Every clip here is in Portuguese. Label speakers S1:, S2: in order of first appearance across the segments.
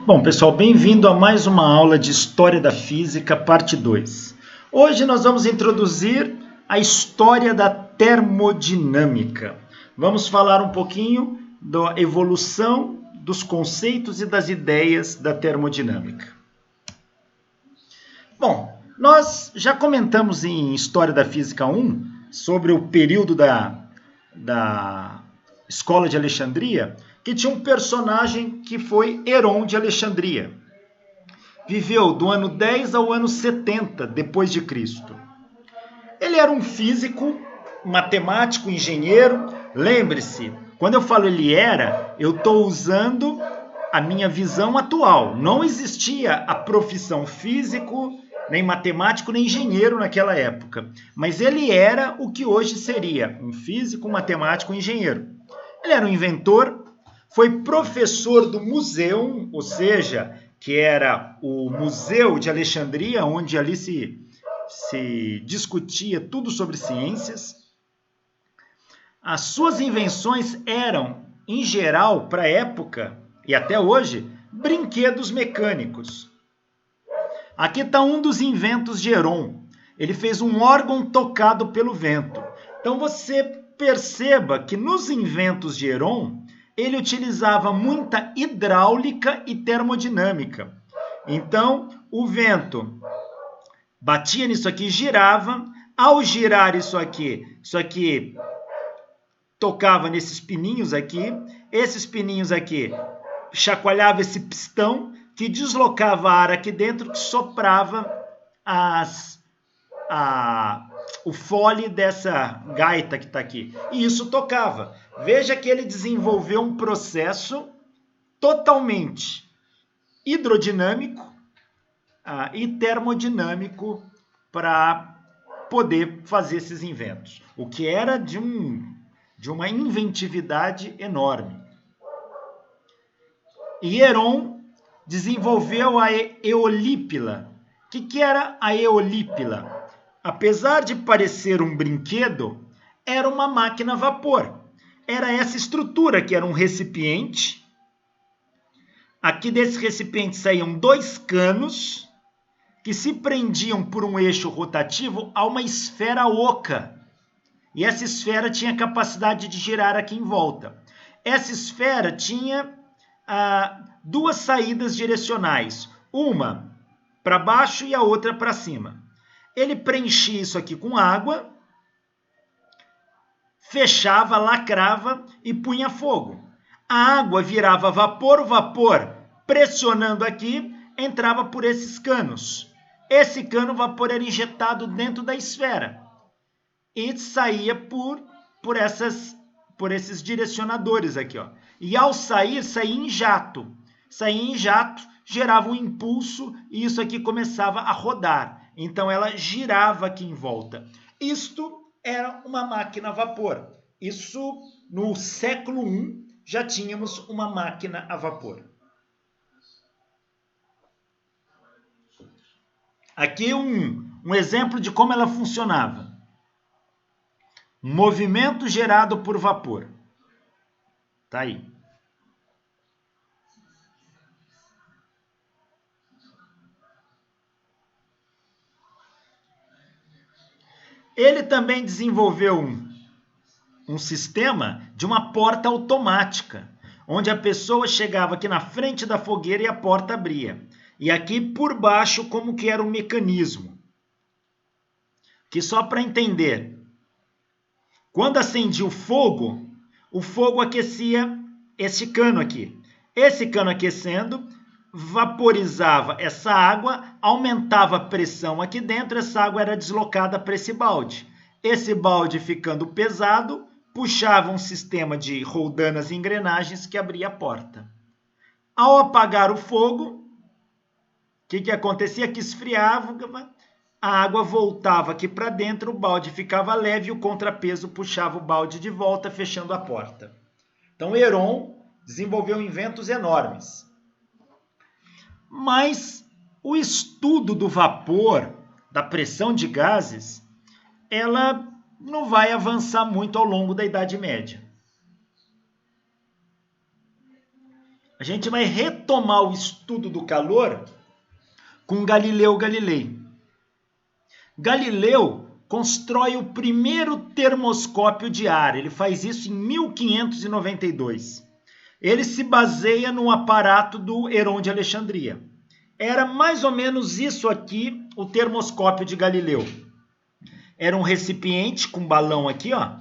S1: Bom, pessoal, bem-vindo a mais uma aula de História da Física, parte 2. Hoje nós vamos introduzir a história da termodinâmica. Vamos falar um pouquinho da evolução dos conceitos e das ideias da termodinâmica. Bom, nós já comentamos em História da Física 1 sobre o período da Escola de Alexandria, que tinha um personagem que foi Heron de Alexandria. Viveu do ano 10 ao ano 70 depois de Cristo. Ele era um físico, matemático, engenheiro. Lembre-se, quando eu falo ele era, eu estou usando a minha visão atual. Não existia a profissão físico, nem matemático, nem engenheiro naquela época. Mas ele era o que hoje seria um físico, matemático, engenheiro. Ele era um inventor, foi professor do museu, ou seja, que era o Museu de Alexandria, onde ali se discutia tudo sobre ciências. As suas invenções eram, em geral, para a época, e até hoje, brinquedos mecânicos. Aqui está um dos inventos de Heron. Ele fez um órgão tocado pelo vento. Então você perceba que nos inventos de Heron, ele utilizava muita hidráulica e termodinâmica. Então, o vento batia nisso aqui, girava. Ao girar isso aqui tocava nesses pininhos aqui. Esses pininhos aqui chacoalhava esse pistão que deslocava ar aqui dentro, que soprava o fole dessa gaita que está aqui. E isso tocava. Veja que ele desenvolveu um processo totalmente hidrodinâmico e termodinâmico para poder fazer esses inventos. O que era de uma inventividade enorme. E Heron desenvolveu a eolípila. O que era a eolípila? Apesar de parecer um brinquedo, era uma máquina a vapor. Era essa estrutura que era um recipiente. Aqui desse recipiente saíam dois canos que se prendiam por um eixo rotativo a uma esfera oca. E essa esfera tinha capacidade de girar aqui em volta. Essa esfera tinha duas saídas direcionais. Uma para baixo e a outra para cima. Ele preenchia isso aqui com água, fechava, lacrava e punha fogo. A água virava vapor, o vapor pressionando aqui entrava por esses canos. Esse cano, o vapor era injetado dentro da esfera e saía por esses direcionadores aqui, ó. E ao saía em jato. Saía em jato, gerava um impulso e isso aqui começava a rodar. Então ela girava aqui em volta. Isto era uma máquina a vapor. Isso no século I já tínhamos uma máquina a vapor. Aqui um exemplo de como ela funcionava. Movimento gerado por vapor. Tá aí. Ele também desenvolveu um sistema de uma porta automática, onde a pessoa chegava aqui na frente da fogueira e a porta abria. E aqui por baixo como que era o mecanismo. Que só para entender, quando acendia o fogo aquecia esse cano aqui. Esse cano aquecendo vaporizava essa água, aumentava a pressão aqui dentro, essa água era deslocada para esse balde. Esse balde ficando pesado, puxava um sistema de roldanas e engrenagens que abria a porta. Ao apagar o fogo, o que acontecia? Que esfriava, a água voltava aqui para dentro, o balde ficava leve e o contrapeso puxava o balde de volta, fechando a porta. Então, Heron desenvolveu inventos enormes. Mas o estudo do vapor, da pressão de gases, ela não vai avançar muito ao longo da Idade Média. A gente vai retomar o estudo do calor com Galileu Galilei. Galileu constrói o primeiro termoscópio de ar. Ele faz isso em 1592. Ele se baseia no aparato do Heron de Alexandria. Era mais ou menos isso aqui, o termoscópio de Galileu. Era um recipiente com balão aqui, ó,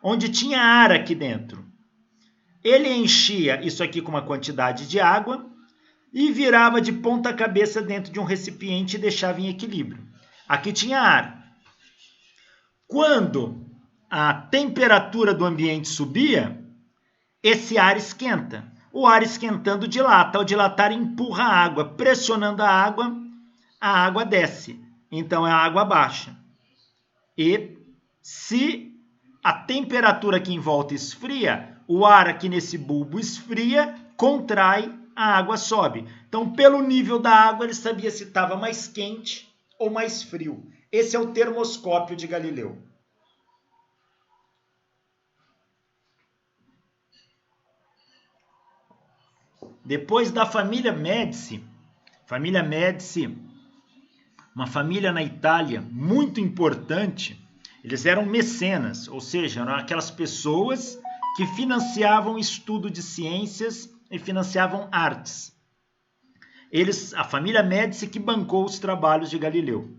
S1: onde tinha ar aqui dentro. Ele enchia isso aqui com uma quantidade de água e virava de ponta cabeça dentro de um recipiente e deixava em equilíbrio. Aqui tinha ar. Quando a temperatura do ambiente subia, esse ar esquenta. O ar esquentando dilata. Ao dilatar, empurra a água. Pressionando a água desce. Então, a água baixa. E se a temperatura aqui em volta esfria, o ar aqui nesse bulbo esfria, contrai, a água sobe. Então, pelo nível da água, ele sabia se estava mais quente ou mais frio. Esse é o termoscópio de Galileu. Depois da família Médici, uma família na Itália muito importante, eles eram mecenas, ou seja, eram aquelas pessoas que financiavam estudo de ciências e financiavam artes. A família Médici que bancou os trabalhos de Galileu.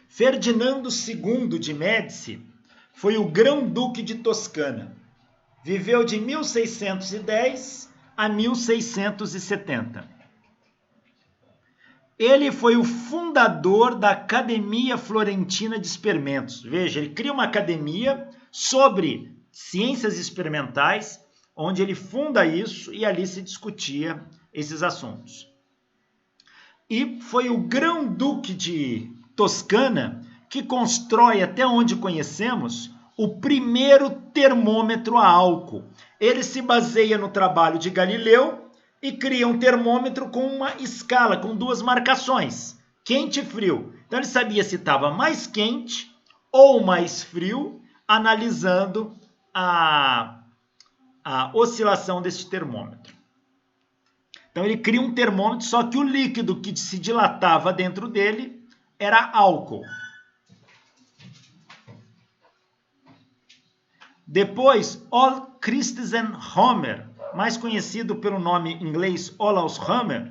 S1: Ferdinando II de Médici foi o grão-duque de Toscana. Viveu de 1610 a 1670. Ele foi o fundador da Academia Florentina de Experimentos. Veja, ele cria uma academia sobre ciências experimentais, onde ele funda isso e ali se discutia esses assuntos. E foi o grão-duque de Toscana que constrói, até onde conhecemos, o primeiro termômetro a álcool. Ele se baseia no trabalho de Galileu e cria um termômetro com uma escala, com duas marcações, quente e frio. Então ele sabia se estava mais quente ou mais frio, analisando a oscilação desse termômetro. Então ele cria um termômetro, só que o líquido que se dilatava dentro dele era álcool. Depois, Ole Christensen Homer, mais conhecido pelo nome inglês Olaus Homer,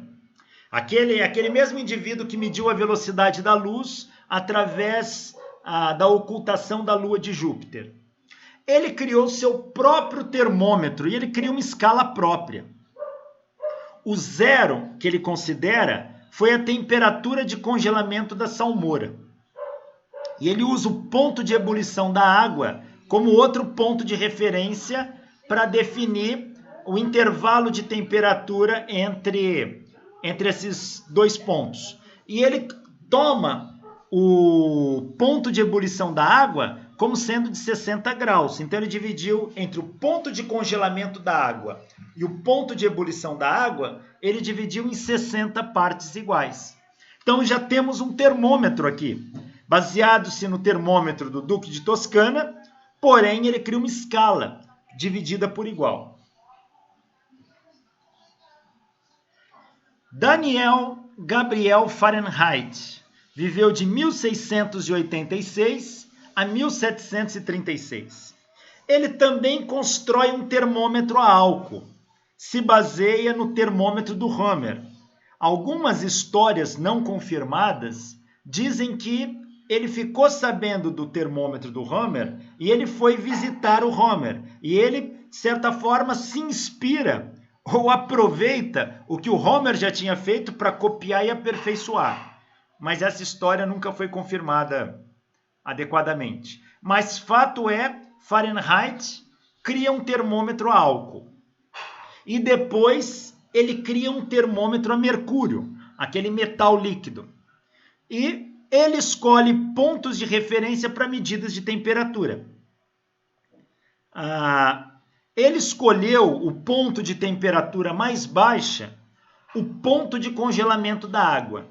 S1: aquele mesmo indivíduo que mediu a velocidade da luz através da ocultação da lua de Júpiter. Ele criou seu próprio termômetro e ele cria uma escala própria. O zero que ele considera foi a temperatura de congelamento da salmoura. E ele usa o ponto de ebulição da água como outro ponto de referência para definir o intervalo de temperatura entre esses dois pontos. E ele toma o ponto de ebulição da água como sendo de 60 graus. Então ele dividiu entre o ponto de congelamento da água e o ponto de ebulição da água, ele dividiu em 60 partes iguais. Então já temos um termômetro aqui, baseado-se no termômetro do Duque de Toscana, porém ele cria uma escala dividida por igual. Daniel Gabriel Fahrenheit viveu de 1686 a 1736. Ele também constrói um termômetro a álcool. Se baseia no termômetro do Homer. Algumas histórias não confirmadas dizem que ele ficou sabendo do termômetro do Homer e ele foi visitar o Homer. E ele, de certa forma, se inspira ou aproveita o que o Homer já tinha feito para copiar e aperfeiçoar. Mas essa história nunca foi confirmada adequadamente. Mas fato é, Fahrenheit cria um termômetro a álcool. E depois ele cria um termômetro a mercúrio, aquele metal líquido. E ele escolhe pontos de referência para medidas de temperatura. Ele escolheu o ponto de temperatura mais baixa, o ponto de congelamento da água.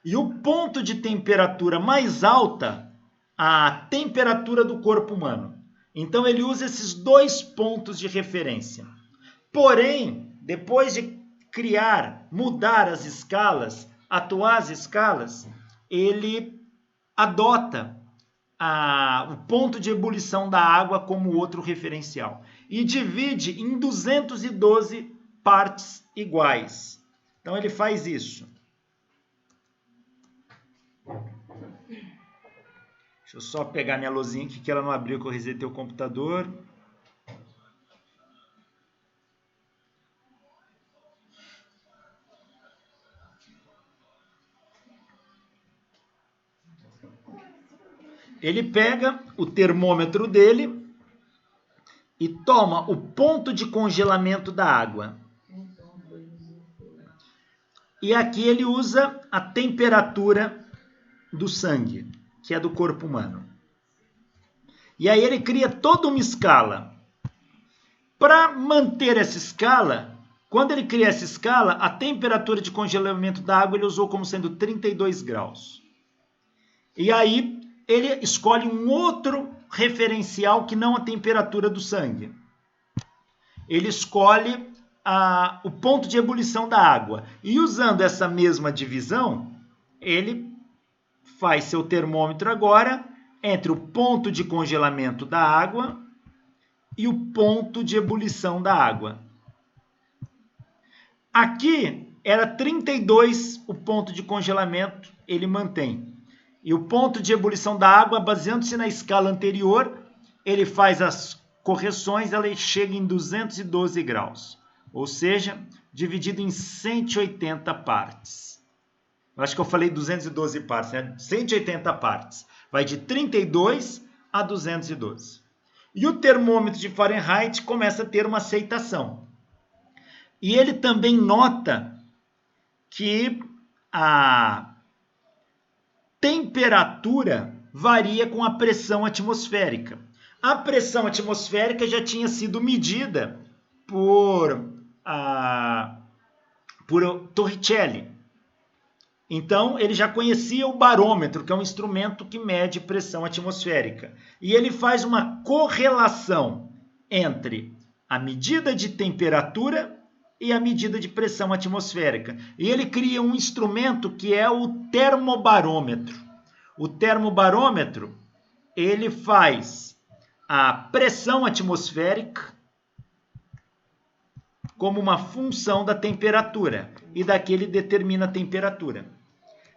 S1: E o ponto de temperatura mais alta, a temperatura do corpo humano. Então ele usa esses dois pontos de referência. Porém, depois de criar, mudar as escalas, atuar as escalas, ele adota o ponto de ebulição da água como outro referencial e divide em 212 partes iguais. Então ele faz isso. Deixa eu só pegar minha luzinha aqui que ela não abriu, que eu resetei o computador. Ele pega o termômetro dele e toma o ponto de congelamento da água. E aqui ele usa a temperatura do sangue, que é do corpo humano. E aí ele cria toda uma escala. Para manter essa escala, quando ele cria essa escala, a temperatura de congelamento da água ele usou como sendo 32 graus. E aí ele escolhe um outro referencial que não a temperatura do sangue. Ele escolhe o ponto de ebulição da água. E usando essa mesma divisão, ele faz seu termômetro agora entre o ponto de congelamento da água e o ponto de ebulição da água. Aqui era 32 o ponto de congelamento, ele mantém. E o ponto de ebulição da água, baseando-se na escala anterior, ele faz as correções, ela chega em 212 graus. Ou seja, dividido em 180 partes. Eu acho que eu falei 212 partes, né? 180 partes. Vai de 32 a 212. E o termômetro de Fahrenheit começa a ter uma aceitação. E ele também nota que a temperatura varia com a pressão atmosférica. A pressão atmosférica já tinha sido medida por Torricelli. Então, ele já conhecia o barômetro, que é um instrumento que mede pressão atmosférica. E ele faz uma correlação entre a medida de temperatura e a medida de pressão atmosférica. E ele cria um instrumento que é o termobarômetro. O termobarômetro, ele faz a pressão atmosférica como uma função da temperatura. E daqui ele determina a temperatura.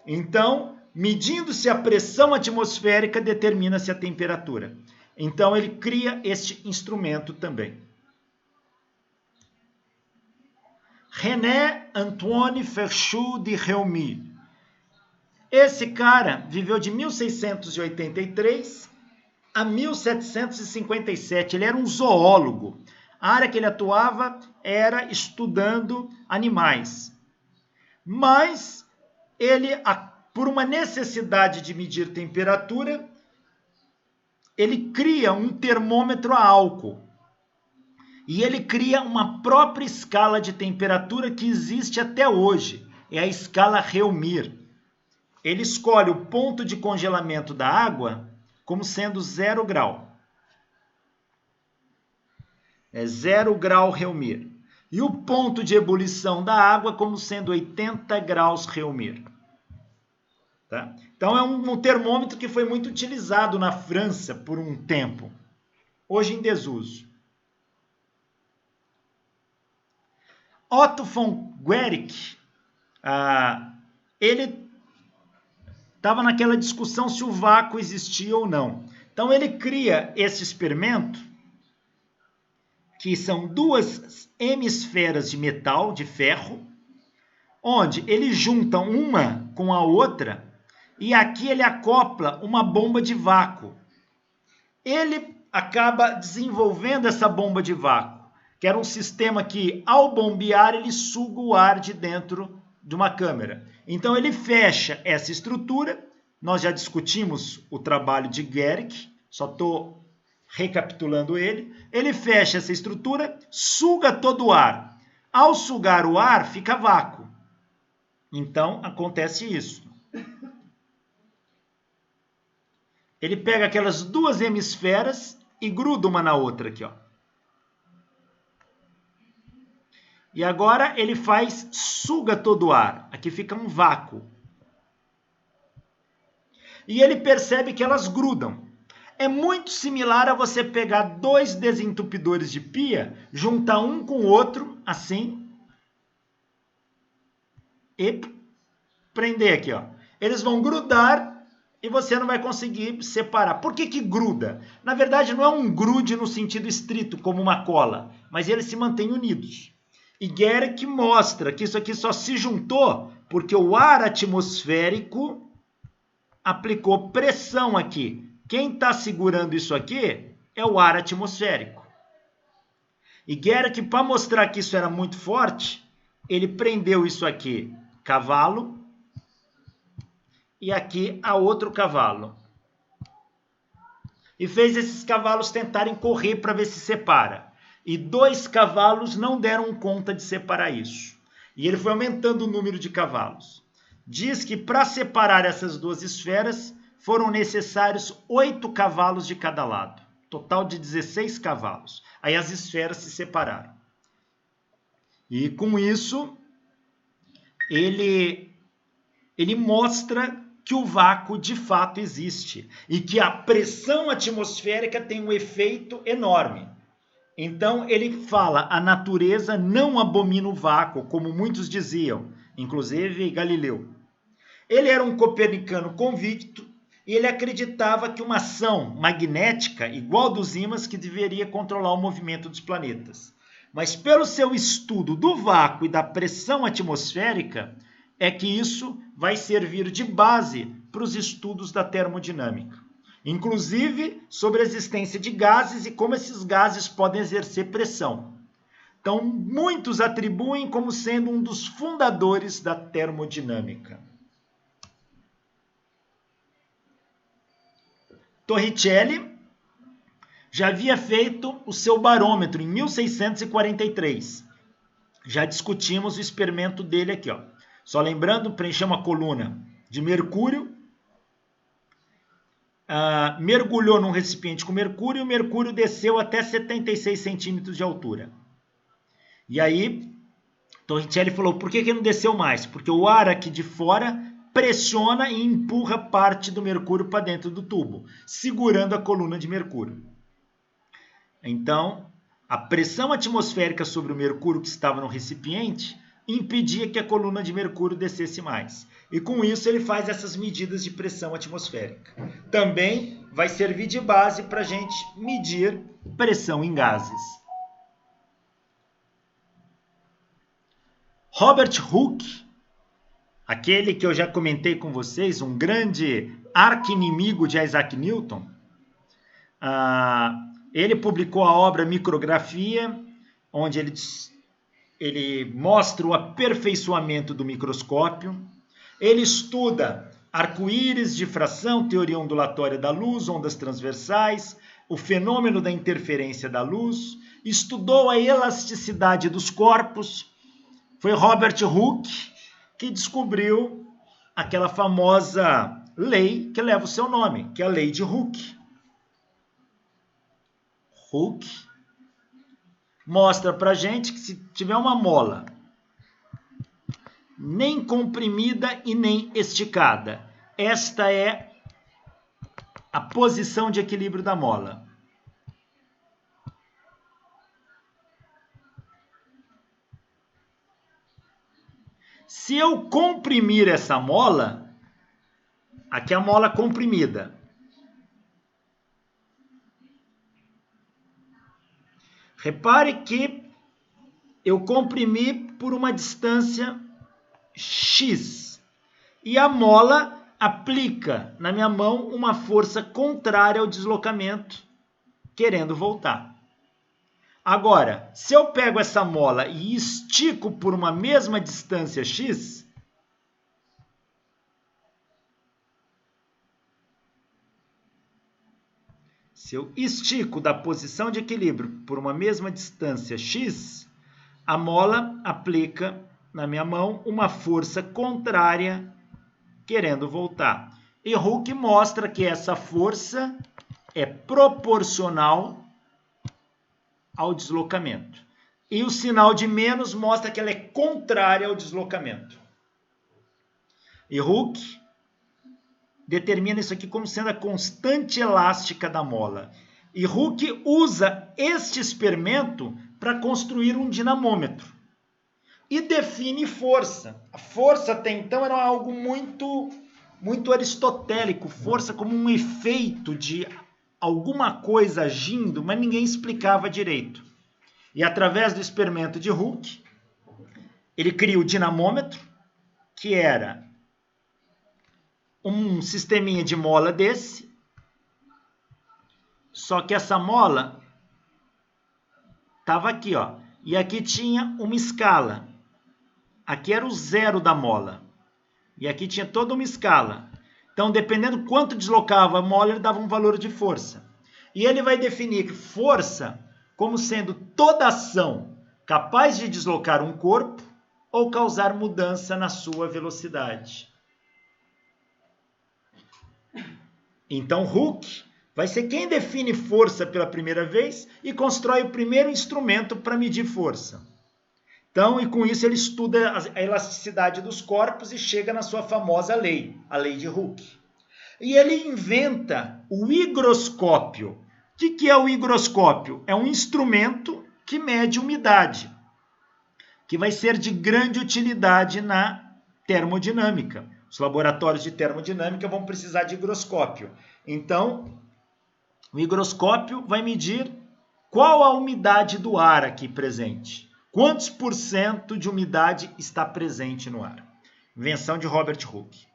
S1: Então, medindo-se a pressão atmosférica, determina-se a temperatura. Então, ele cria este instrumento também. René Antoine Ferchou de Rémy. Esse cara viveu de 1683 a 1757. Ele era um zoólogo. A área que ele atuava era estudando animais. Mas ele, por uma necessidade de medir temperatura, ele cria um termômetro a álcool. E ele cria uma própria escala de temperatura que existe até hoje. É a escala Rémy. Ele escolhe o ponto de congelamento da água como sendo 0 grau. É 0 grau Rémy. E o ponto de ebulição da água como sendo 80 graus Rémy. Tá? Então é um termômetro que foi muito utilizado na França por um tempo. Hoje em desuso. Otto von Guericke, ele estava naquela discussão se o vácuo existia ou não. Então ele cria esse experimento, que são duas hemisferas de metal, de ferro, onde ele junta uma com a outra e aqui ele acopla uma bomba de vácuo. Ele acaba desenvolvendo essa bomba de vácuo, que era um sistema que, ao bombear, ele suga o ar de dentro de uma câmera. Então, ele fecha essa estrutura. Nós já discutimos o trabalho de Guericke, só estou recapitulando ele. Ele fecha essa estrutura, suga todo o ar. Ao sugar o ar, fica vácuo. Então, acontece isso. Ele pega aquelas duas hemisferas e gruda uma na outra aqui, ó. E agora ele suga todo o ar. Aqui fica um vácuo. E ele percebe que elas grudam. É muito similar a você pegar 2 desentupidores de pia, juntar um com o outro, assim, e prender aqui, ó. Eles vão grudar e você não vai conseguir separar. Por que gruda? Na verdade, não é um grude no sentido estrito, como uma cola, mas eles se mantêm unidos. E Guericke mostra que isso aqui só se juntou porque o ar atmosférico aplicou pressão aqui. Quem está segurando isso aqui é o ar atmosférico. E Guericke, para mostrar que isso era muito forte, ele prendeu isso aqui, cavalo, e aqui a outro cavalo. E fez esses cavalos tentarem correr para ver se separa. E 2 cavalos não deram conta de separar isso. E ele foi aumentando o número de cavalos. Diz que para separar essas 2 esferas foram necessários 8 cavalos de cada lado. Total de 16 cavalos. Aí as esferas se separaram. E com isso, ele mostra que o vácuo de fato existe. E que a pressão atmosférica tem um efeito enorme. Então ele fala, a natureza não abomina o vácuo, como muitos diziam, inclusive Galileu. Ele era um copernicano convicto e ele acreditava que uma ação magnética igual dos ímãs que deveria controlar o movimento dos planetas. Mas pelo seu estudo do vácuo e da pressão atmosférica, é que isso vai servir de base para os estudos da termodinâmica. Inclusive sobre a existência de gases e como esses gases podem exercer pressão. Então, muitos atribuem como sendo um dos fundadores da termodinâmica. Torricelli já havia feito o seu barômetro em 1643. Já discutimos o experimento dele aqui, ó. Só lembrando, preenchemos a coluna de mercúrio, mergulhou num recipiente com mercúrio e o mercúrio desceu até 76 centímetros de altura. E aí, Torricelli falou, por que não desceu mais? Porque o ar aqui de fora pressiona e empurra parte do mercúrio para dentro do tubo, segurando a coluna de mercúrio. Então, a pressão atmosférica sobre o mercúrio que estava no recipiente impedia que a coluna de mercúrio descesse mais. E com isso ele faz essas medidas de pressão atmosférica. Também vai servir de base para a gente medir pressão em gases. Robert Hooke, aquele que eu já comentei com vocês, um grande arqui-inimigo de Isaac Newton, ele publicou a obra Micrografia, onde ele mostra o aperfeiçoamento do microscópio. Ele estuda arco-íris, difração, teoria ondulatória da luz, ondas transversais, o fenômeno da interferência da luz, estudou a elasticidade dos corpos. Foi Robert Hooke que descobriu aquela famosa lei que leva o seu nome, que é a lei de Hooke. Hooke mostra para gente que se tiver uma mola nem comprimida e nem esticada, esta é a posição de equilíbrio da mola. Se eu comprimir essa mola, aqui é a mola comprimida. Repare que eu comprimi por uma distância X. E a mola aplica na minha mão uma força contrária ao deslocamento, querendo voltar. Agora, se eu pego essa mola e estico por uma mesma distância X, se eu estico da posição de equilíbrio por uma mesma distância X, a mola aplica na minha mão uma força contrária querendo voltar. E Hooke mostra que essa força é proporcional ao deslocamento. e o sinal de menos mostra que ela é contrária ao deslocamento. E Hooke determina isso aqui como sendo a constante elástica da mola. E Hooke usa este experimento para construir um dinamômetro. E define força. A força até então era algo muito aristotélico. Força como um efeito de alguma coisa agindo, mas ninguém explicava direito. E através do experimento de Hooke, ele cria o dinamômetro, que era um sisteminha de mola desse, só que essa mola estava aqui, ó, e aqui tinha uma escala. Aqui era o zero da mola, e aqui tinha toda uma escala. Então, dependendo quanto deslocava a mola, ele dava um valor de força. E ele vai definir força como sendo toda ação capaz de deslocar um corpo ou causar mudança na sua velocidade. Então, Hooke vai ser quem define força pela primeira vez e constrói o primeiro instrumento para medir força. Então, e com isso ele estuda a elasticidade dos corpos e chega na sua famosa lei, a lei de Hooke. E ele inventa o higroscópio. O que é o higroscópio? É um instrumento que mede umidade, que vai ser de grande utilidade na termodinâmica. Os laboratórios de termodinâmica vão precisar de higroscópio. Então, o higroscópio vai medir qual a umidade do ar aqui presente. Quantos por cento de umidade está presente no ar? Invenção de Robert Hooke.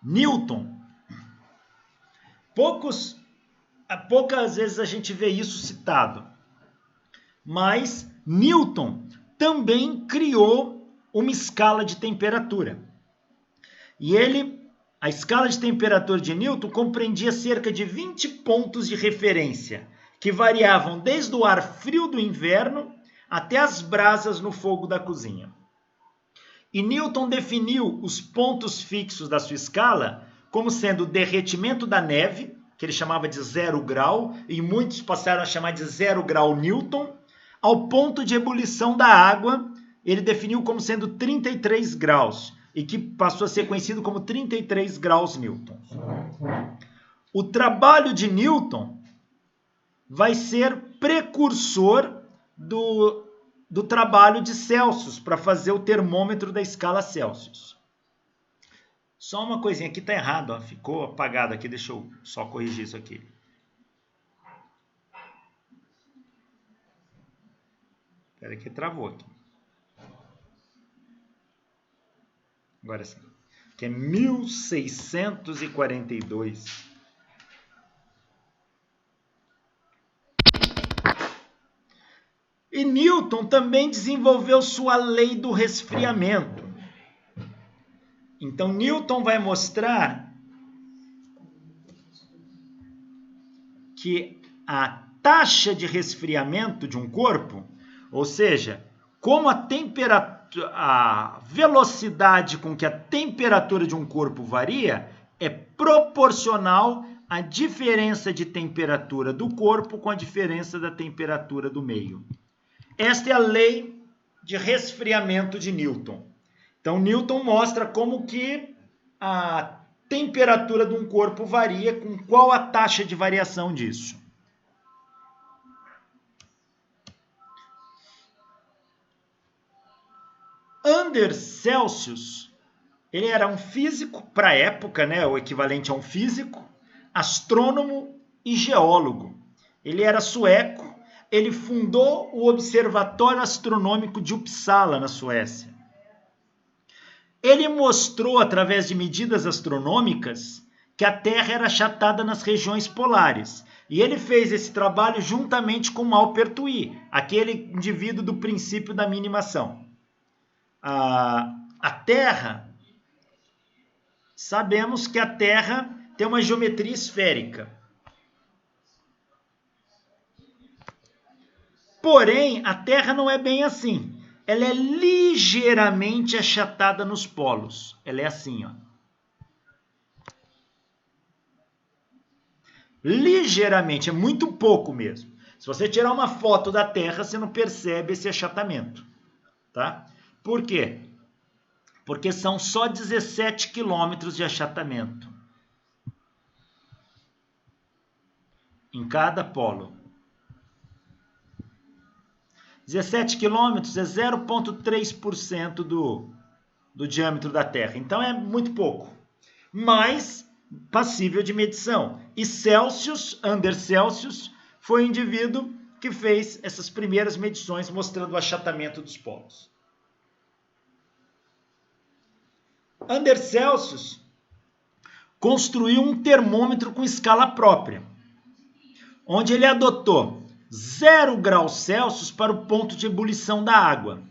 S1: Newton. Poucas vezes a gente vê isso citado, mas Newton também criou uma escala de temperatura. E a escala de temperatura de Newton compreendia cerca de 20 pontos de referência, que variavam desde o ar frio do inverno até as brasas no fogo da cozinha. E Newton definiu os pontos fixos da sua escala como sendo o derretimento da neve, que ele chamava de 0 grau, e muitos passaram a chamar de 0 grau Newton, ao ponto de ebulição da água, ele definiu como sendo 33 graus, e que passou a ser conhecido como 33 graus Newton. O trabalho de Newton vai ser precursor do trabalho de Celsius, para fazer o termômetro da escala Celsius. Só uma coisinha, aqui está errado, ó, ficou apagado aqui, deixa eu só corrigir isso aqui. Espera que travou aqui. Agora sim. Que é 1642. E Newton também desenvolveu sua lei do resfriamento. Então, Newton vai mostrar que a taxa de resfriamento de um corpo, ou seja, como a velocidade com que a temperatura de um corpo varia, é proporcional à diferença de temperatura do corpo com a diferença da temperatura do meio. Esta é a lei de resfriamento de Newton. Então, Newton mostra como que a temperatura de um corpo varia, com qual a taxa de variação disso. Anders Celsius, ele era um físico para a época, né, o equivalente a um físico, astrônomo e geólogo. Ele era sueco, ele fundou o Observatório Astronômico de Uppsala, na Suécia. Ele mostrou, através de medidas astronômicas, que a Terra era achatada nas regiões polares. E ele fez esse trabalho juntamente com Maupertuis, aquele indivíduo do princípio da minimação. A Terra, sabemos que a Terra tem uma geometria esférica. Porém, a Terra não é bem assim. Ela é ligeiramente achatada nos polos. Ela é assim, ó. ligeiramente, é muito pouco mesmo. Se você tirar uma foto da Terra, você não percebe esse achatamento, tá? Por quê? Porque são só 17 quilômetros de achatamento em cada polo. 17 quilômetros é 0,3% do diâmetro da Terra. Então é muito pouco, mas passível de medição. E Celsius, Anders Celsius, foi o indivíduo que fez essas primeiras medições mostrando o achatamento dos polos. Anders Celsius construiu um termômetro com escala própria, onde ele adotou 0 graus Celsius para o ponto de ebulição da água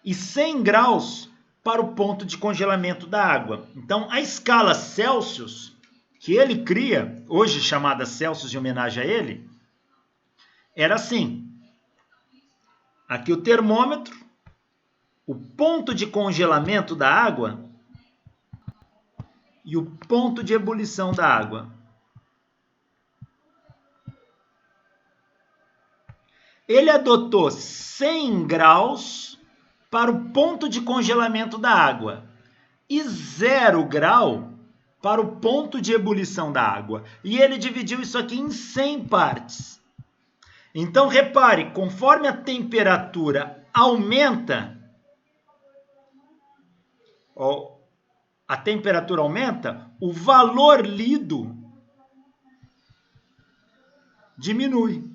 S1: e 100 graus para o ponto de congelamento da água. Então, a escala Celsius, que ele cria, hoje chamada Celsius em homenagem a ele, era assim. Aqui o termômetro, o ponto de congelamento da água e o ponto de ebulição da água. Ele adotou 100 graus para o ponto de congelamento da água e 0 grau para o ponto de ebulição da água. E ele dividiu isso aqui em 100 partes. Então, repare, conforme a temperatura aumenta, o valor lido diminui.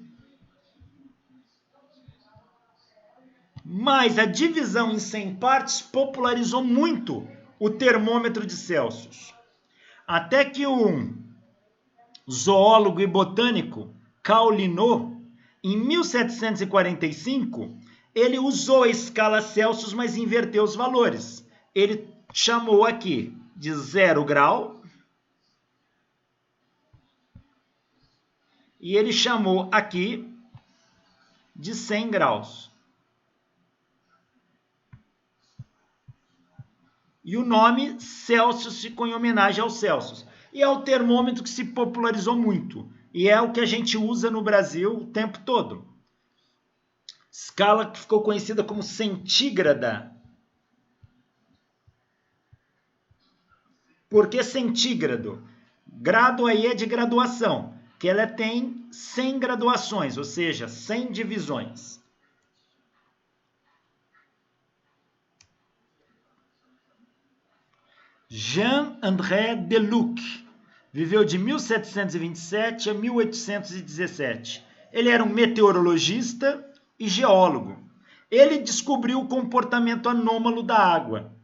S1: Mas a divisão em 100 partes popularizou muito o termômetro de Celsius. Até que um zoólogo e botânico, Carl Linnaeus, em 1745, ele usou a escala Celsius, mas inverteu os valores. Ele chamou aqui de 0 grau e ele chamou aqui de 100 graus. E o nome Celsius ficou em homenagem ao Celsius. E é o termômetro que se popularizou muito. E é o que a gente usa no Brasil o tempo todo. Escala que ficou conhecida como centígrada. Por que centígrado? Grado aí é de graduação, que ela tem 100 graduações, ou seja, 100 divisões. Jean-André Deluc viveu de 1727 a 1817. Ele era um meteorologista e geólogo. Ele descobriu o comportamento anômalo da água.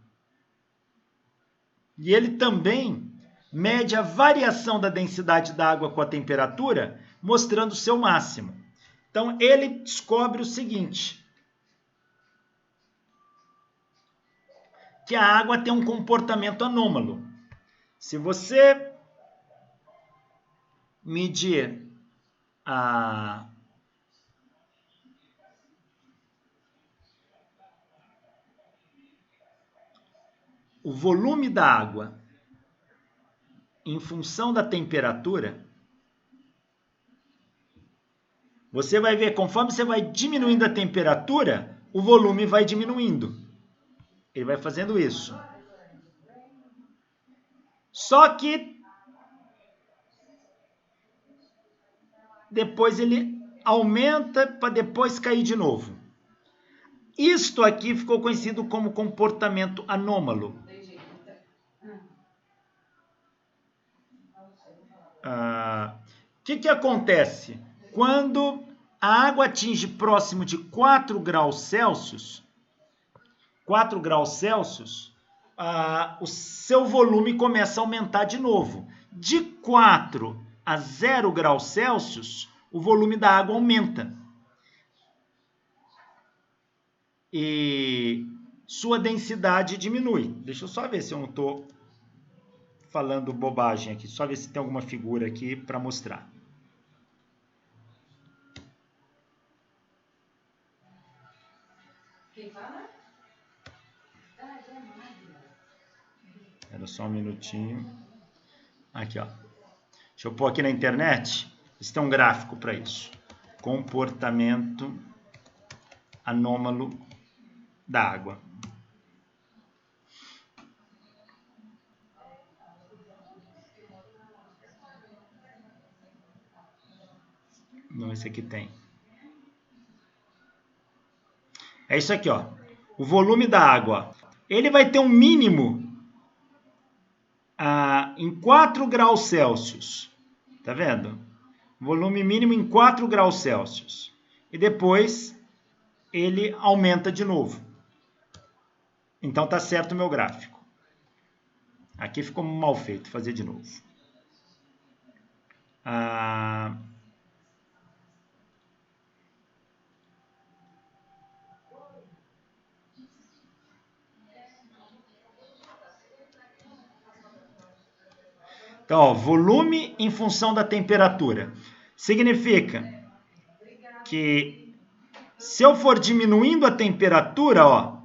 S1: E ele também mede a variação da densidade da água com a temperatura, mostrando o seu máximo. Então, ele descobre o seguinte: que a água tem um comportamento anômalo. Se você medir o volume da água em função da temperatura, você vai ver, conforme você vai diminuindo a temperatura, o volume vai diminuindo. Ele vai fazendo isso. Só que depois ele aumenta para depois cair de novo. Isto aqui ficou conhecido como comportamento anômalo. O que acontece? Quando a água atinge próximo de 4 graus Celsius, o seu volume começa a aumentar de novo. De 4 a 0 graus Celsius, o volume da água aumenta. E sua densidade diminui. Deixa eu só ver se eu não estou falando bobagem aqui. Só ver se tem alguma figura aqui para mostrar. Quem fala? Era só um minutinho. Aqui, ó. Deixa eu pôr aqui na internet. Isso tem um gráfico para isso. Comportamento anômalo da água. Não, esse aqui tem. É isso aqui, ó. O volume da água. Ele vai ter um mínimo em 4 graus Celsius. Tá vendo? Volume mínimo em 4 graus Celsius. E depois ele aumenta de novo. Então tá certo o meu gráfico. Aqui ficou mal feito, vou fazer de novo. Então, ó, volume em função da temperatura. Significa que se eu for diminuindo a temperatura, ó,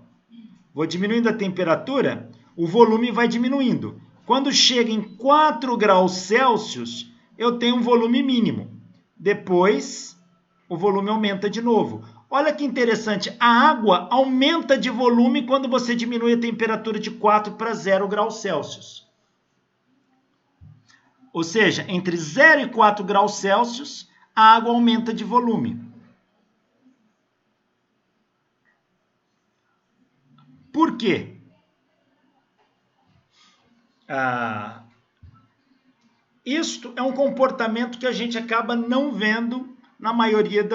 S1: vou diminuindo a temperatura, o volume vai diminuindo. Quando chega em 4 graus Celsius, eu tenho um volume mínimo. Depois, o volume aumenta de novo. Olha que interessante, a água aumenta de volume quando você diminui a temperatura de 4 para 0 graus Celsius. Ou seja, entre 0 e 4 graus Celsius, a água aumenta de volume. Por quê? Isto é um comportamento que a gente acaba não vendo na maioria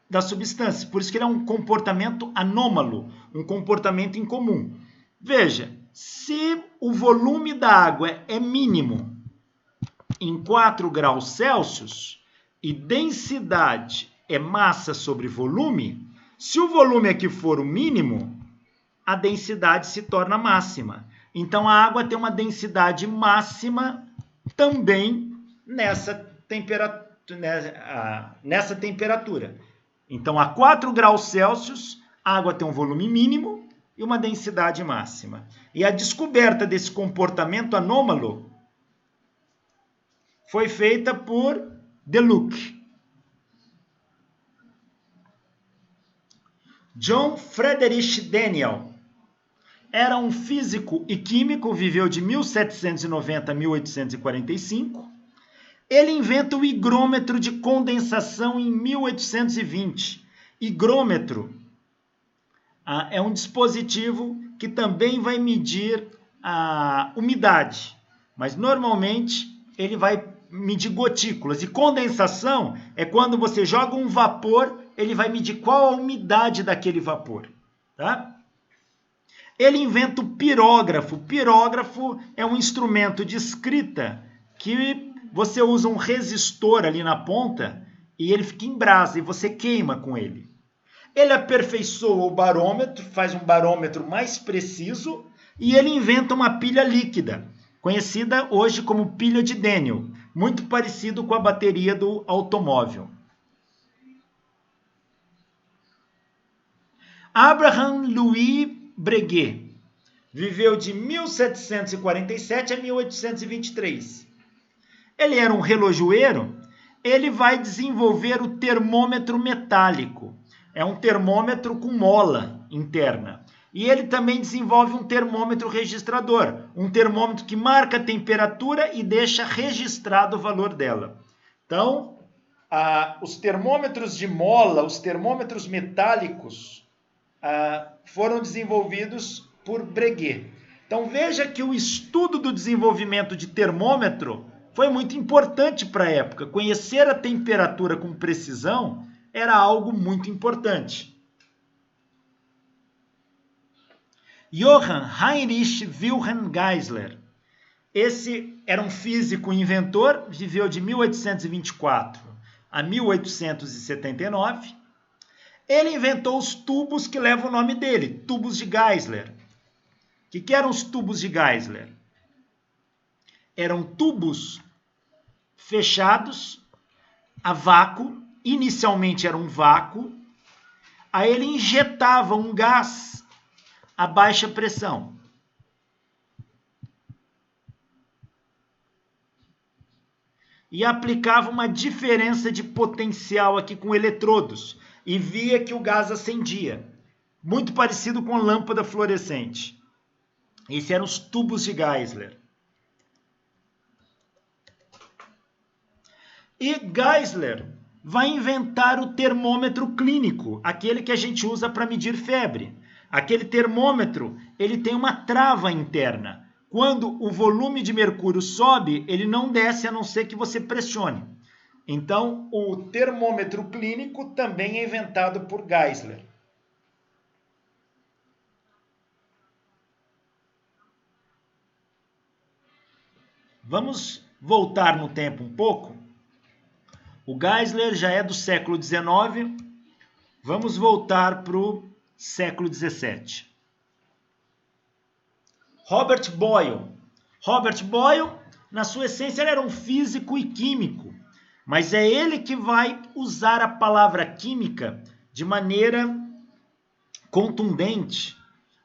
S1: das substâncias. Por isso que ele é um comportamento anômalo, um comportamento incomum. Veja, se o volume da água é mínimo em 4 graus Celsius e densidade é massa sobre volume, se o volume aqui for o mínimo, a densidade se torna máxima. Então, a água tem uma densidade máxima também nessa temperatura. Então, a 4 graus Celsius, a água tem um volume mínimo e uma densidade máxima. E a descoberta desse comportamento anômalo foi feita por Deluc. John Friedrich Daniell era um físico e químico, viveu de 1790 a 1845. Ele inventa o higrômetro de condensação em 1820. Higrômetro é um dispositivo que também vai medir a umidade, mas normalmente ele vai medir gotículas. E condensação é quando você joga um vapor, ele vai medir qual a umidade daquele vapor, tá? Ele inventa o pirógrafo. O pirógrafo é um instrumento de escrita que você usa um resistor ali na ponta e ele fica em brasa e você queima com ele. Ele aperfeiçoa o barômetro, faz um barômetro mais preciso e ele inventa uma pilha líquida, conhecida hoje como pilha de Daniell, muito parecido com a bateria do automóvel. Abraham Louis Breguet viveu de 1747 a 1823. Ele era um relojoeiro, ele vai desenvolver o termômetro metálico. É um termômetro com mola interna. E ele também desenvolve um termômetro registrador, um termômetro que marca a temperatura e deixa registrado o valor dela. Então, os termômetros de mola, os termômetros metálicos, foram desenvolvidos por Breguet. Então veja que o estudo do desenvolvimento de termômetro foi muito importante para a época. Conhecer a temperatura com precisão era algo muito importante. Johann Heinrich Wilhelm Geisler. Esse era um físico e inventor, viveu de 1824 a 1879. Ele inventou os tubos que levam o nome dele, tubos de Geisler. O que eram os tubos de Geisler? Eram tubos fechados a vácuo, inicialmente era um vácuo, aí ele injetava um gás a baixa pressão. e aplicava uma diferença de potencial aqui com eletrodos e via que o gás acendia. Muito parecido com lâmpada fluorescente. Esses eram os tubos de Geisler. E Geisler vai inventar o termômetro clínico, aquele que a gente usa para medir febre. Aquele termômetro, ele tem uma trava interna. Quando o volume de mercúrio sobe, ele não desce a não ser que você pressione. Então, o termômetro clínico também é inventado por Geisler. Vamos voltar no tempo um pouco. O Geisler já é do século XIX. Vamos voltar para o século XVII. Robert Boyle. Robert Boyle, na sua essência, ele era um físico e químico, mas é ele que vai usar a palavra química de maneira contundente,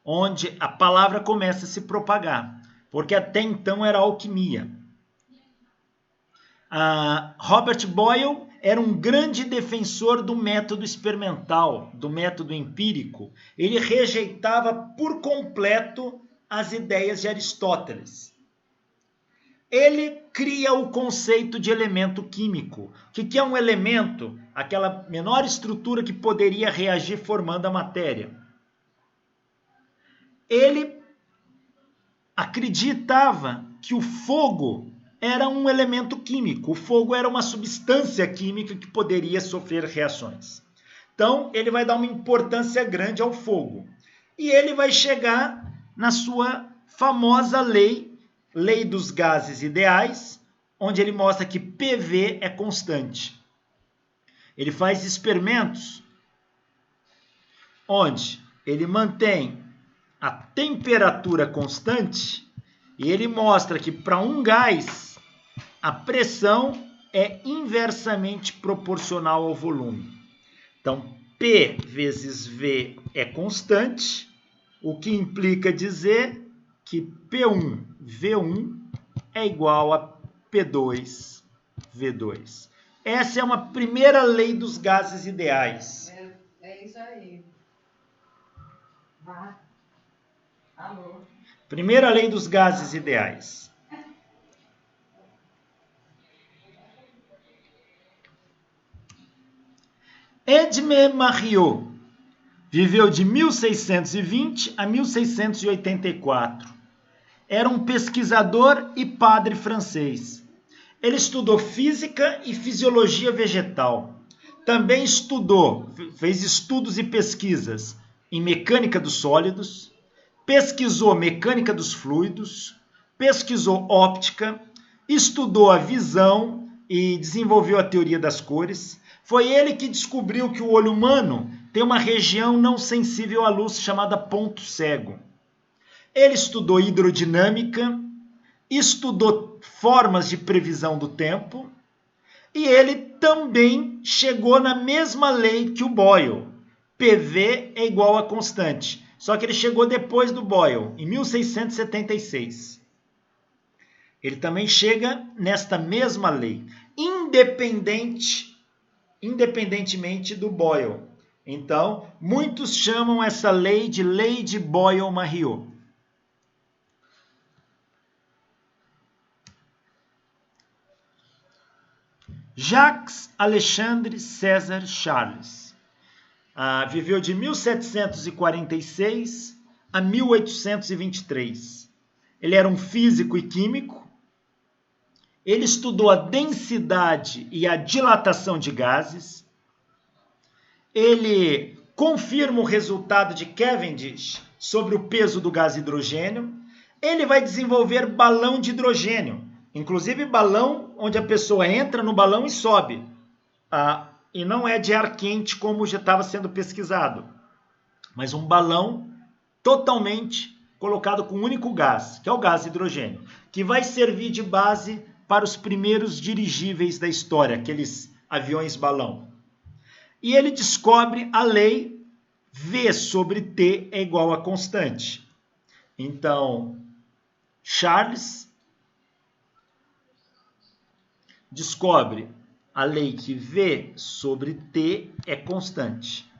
S1: onde a palavra começa a se propagar, porque até então era alquimia. Robert Boyle era um grande defensor do método experimental, do método empírico. Ele rejeitava por completo as ideias de Aristóteles. Ele cria o conceito de elemento químico. O que é um elemento? Aquela menor estrutura que poderia reagir formando a matéria. Ele acreditava que o fogo era um elemento químico. O fogo era uma substância química que poderia sofrer reações. Então, ele vai dar uma importância grande ao fogo. E ele vai chegar na sua famosa lei dos gases ideais, onde ele mostra que PV é constante. Ele faz experimentos onde ele mantém a temperatura constante e ele mostra que para um gás a pressão é inversamente proporcional ao volume. Então, P vezes V é constante, o que implica dizer que P1, V1 é igual a P2, V2. Essa é uma primeira lei dos gases ideais.
S2: É isso aí. Alô?
S1: Primeira lei dos gases ideais. Edme Marriot viveu de 1620 a 1684. Era um pesquisador e padre francês. Ele estudou física e fisiologia vegetal. Também fez estudos e pesquisas em mecânica dos sólidos, pesquisou mecânica dos fluidos, pesquisou óptica, estudou a visão e desenvolveu a teoria das cores. Foi ele que descobriu que o olho humano tem uma região não sensível à luz chamada ponto cego. Ele estudou hidrodinâmica, estudou formas de previsão do tempo e ele também chegou na mesma lei que o Boyle. PV é igual a constante. Só que ele chegou depois do Boyle, em 1676. Ele também chega nesta mesma lei, independentemente do Boyle. Então, muitos chamam essa lei de Boyle-Marriot. Jacques Alexandre César Charles viveu de 1746 a 1823. Ele era um físico e químico. Ele estudou a densidade e a dilatação de gases. Ele confirma o resultado de Cavendish sobre o peso do gás hidrogênio. Ele vai desenvolver balão de hidrogênio, inclusive balão onde a pessoa entra no balão e sobe. E não é de ar quente como já estava sendo pesquisado, mas um balão totalmente colocado com um único gás, que é o gás hidrogênio, que vai servir de base para os primeiros dirigíveis da história, aqueles aviões balão. E ele descobre a lei V sobre T é igual a constante. Então, Charles descobre a lei que V sobre T é constante.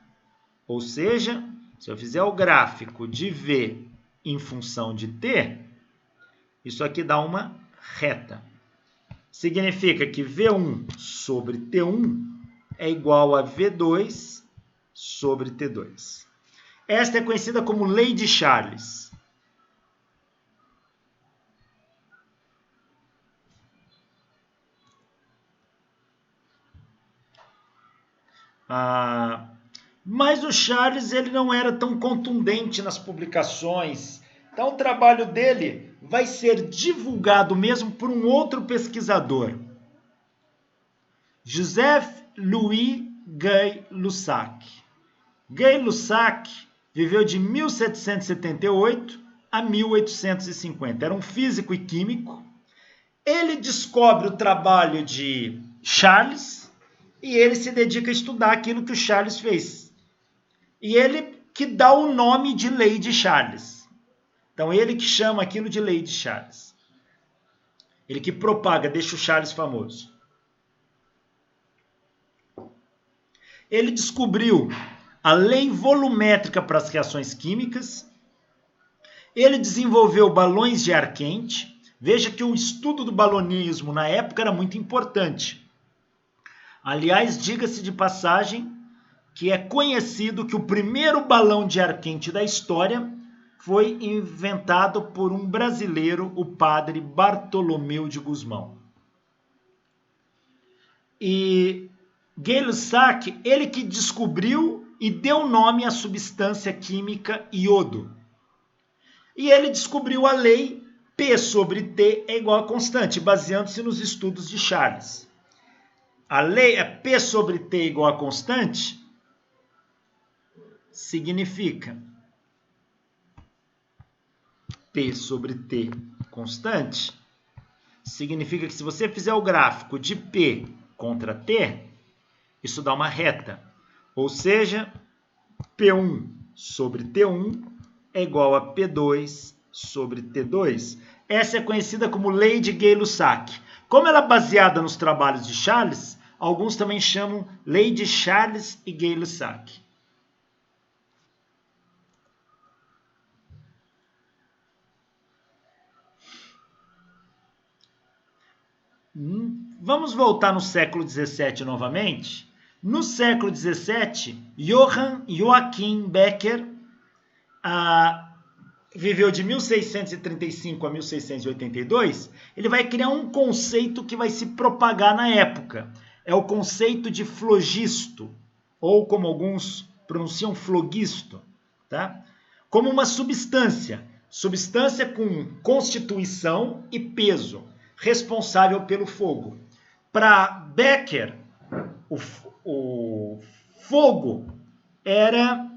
S1: Ou seja, se eu fizer o gráfico de V em função de T, isso aqui dá uma reta. Significa que V1 sobre T1 é igual a V2 sobre T2. Esta é conhecida como lei de Charles. Mas o Charles ele não era tão contundente nas publicações. Então o trabalho dele vai ser divulgado mesmo por um outro pesquisador, Joseph-Louis Gay-Lussac. Gay-Lussac viveu de 1778 a 1850. Era um físico e químico. Ele descobre o trabalho de Charles e ele se dedica a estudar aquilo que o Charles fez. E ele que dá o nome de lei de Charles. Então, ele que chama aquilo de lei de Charles. Ele que propaga, deixa o Charles famoso. Ele descobriu a lei volumétrica para as reações químicas. Ele desenvolveu balões de ar quente. Veja que o estudo do balonismo na época era muito importante. Aliás, diga-se de passagem que é conhecido que o primeiro balão de ar quente da história foi inventado por um brasileiro, o padre Bartolomeu de Gusmão. E Gay-Lussac, ele que descobriu e deu nome à substância química iodo. E ele descobriu a lei P sobre T é igual a constante, baseando-se nos estudos de Charles. A lei é P sobre T é igual a constante, significa P sobre T constante, significa que se você fizer o gráfico de P contra T, isso dá uma reta. Ou seja, P1 sobre T1 é igual a P2 sobre T2. Essa é conhecida como lei de Gay-Lussac. Como ela é baseada nos trabalhos de Charles, alguns também chamam lei de Charles e Gay-Lussac. Vamos voltar no século XVII novamente. No século XVII, Johann Joachim Becker viveu de 1635 a 1682. Ele vai criar um conceito que vai se propagar na época. É o conceito de flogisto, ou como alguns pronunciam, flogisto, tá? Como uma substância com constituição e peso, responsável pelo fogo. Para Becker, o fogo era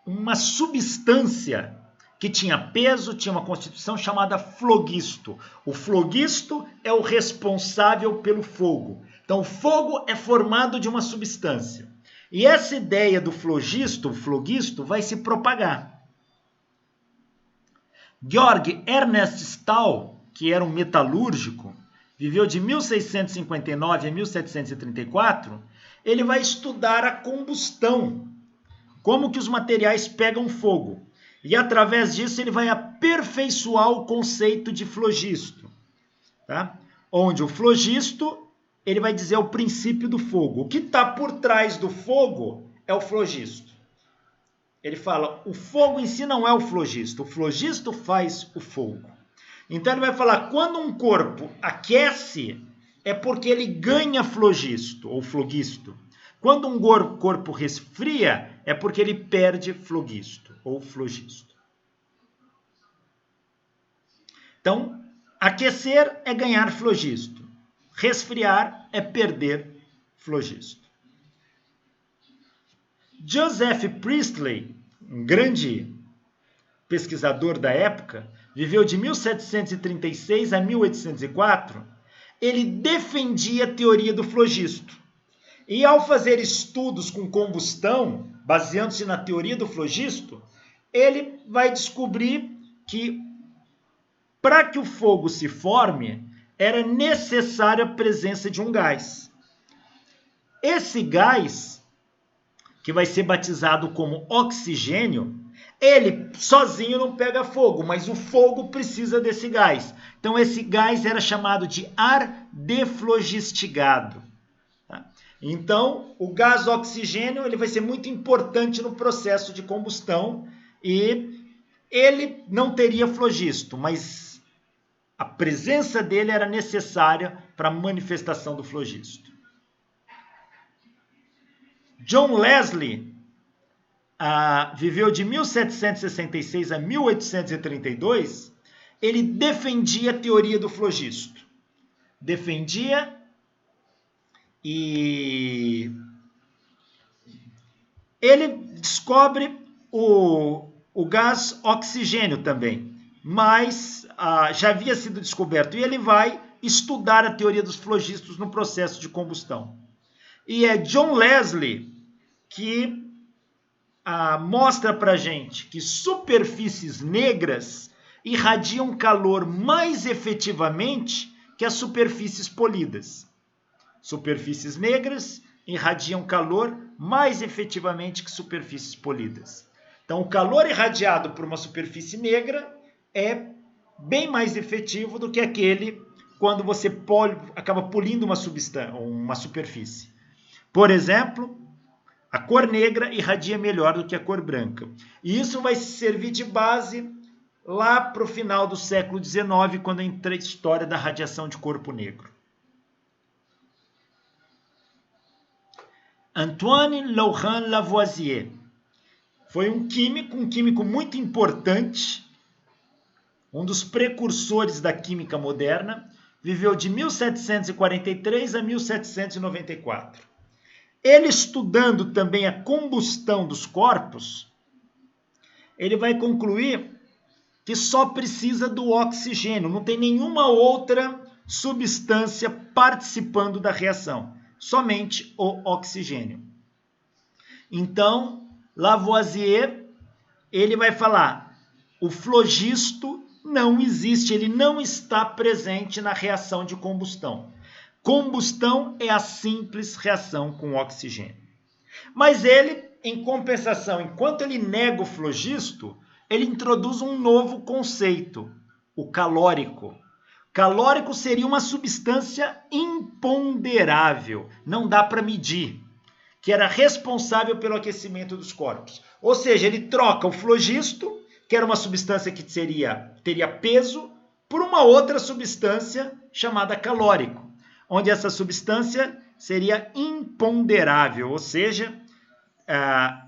S1: uma substância que tinha peso, tinha uma constituição chamada flogisto. O flogisto é o responsável pelo fogo. Então, o fogo é formado de uma substância. E essa ideia do flogisto, o flogisto, vai se propagar. Georg Ernest Stahl, que era um metalúrgico, viveu de 1659 a 1734, ele vai estudar a combustão, como que os materiais pegam fogo. E através disso ele vai aperfeiçoar o conceito de flogisto, tá? Onde o flogisto, ele vai dizer o princípio do fogo. O que está por trás do fogo é o flogisto. Ele fala, o fogo em si não é o flogisto faz o fogo. Então ele vai falar, quando um corpo aquece, é porque ele ganha flogisto, ou flogisto. Quando um corpo resfria, é porque ele perde flogisto, ou flogisto. Então, aquecer é ganhar flogisto. Resfriar é perder flogisto. Joseph Priestley, um grande pesquisador da época, viveu de 1736 a 1804, ele defendia a teoria do flogisto. E ao fazer estudos com combustão, baseando-se na teoria do flogisto, ele vai descobrir que para que o fogo se forme, era necessária a presença de um gás. Esse gás, que vai ser batizado como oxigênio, ele sozinho não pega fogo, mas o fogo precisa desse gás. Então esse gás era chamado de ar deflogistigado. Tá? Então o gás oxigênio ele vai ser muito importante no processo de combustão e ele não teria flogisto, mas a presença dele era necessária para a manifestação do flogisto. John Leslie viveu de 1766 a 1832, ele defendia a teoria do flogisto. Defendia e ele descobre o gás oxigênio também, mas já havia sido descoberto e ele vai estudar a teoria dos flogistos no processo de combustão. E é John Leslie que mostra para gente que superfícies negras irradiam calor mais efetivamente que as superfícies polidas. Superfícies negras irradiam calor mais efetivamente que superfícies polidas. Então, o calor irradiado por uma superfície negra é bem mais efetivo do que aquele quando você acaba polindo uma superfície. Por exemplo, a cor negra irradia melhor do que a cor branca. E isso vai servir de base lá para o final do século XIX, quando entra a história da radiação de corpo negro. Antoine Laurent Lavoisier foi um químico muito importante, um dos precursores da química moderna, viveu de 1743 a 1794. Ele estudando também a combustão dos corpos, ele vai concluir que só precisa do oxigênio, não tem nenhuma outra substância participando da reação, somente o oxigênio. Então, Lavoisier, ele vai falar, o flogisto não existe, ele não está presente na reação de combustão. Combustão é a simples reação com oxigênio. Mas ele, em compensação, enquanto ele nega o flogisto, ele introduz um novo conceito, o calórico. Calórico seria uma substância imponderável, não dá para medir, que era responsável pelo aquecimento dos corpos. Ou seja, ele troca o flogisto, que era uma substância que teria peso, por uma outra substância chamada calórico, onde essa substância seria imponderável, ou seja,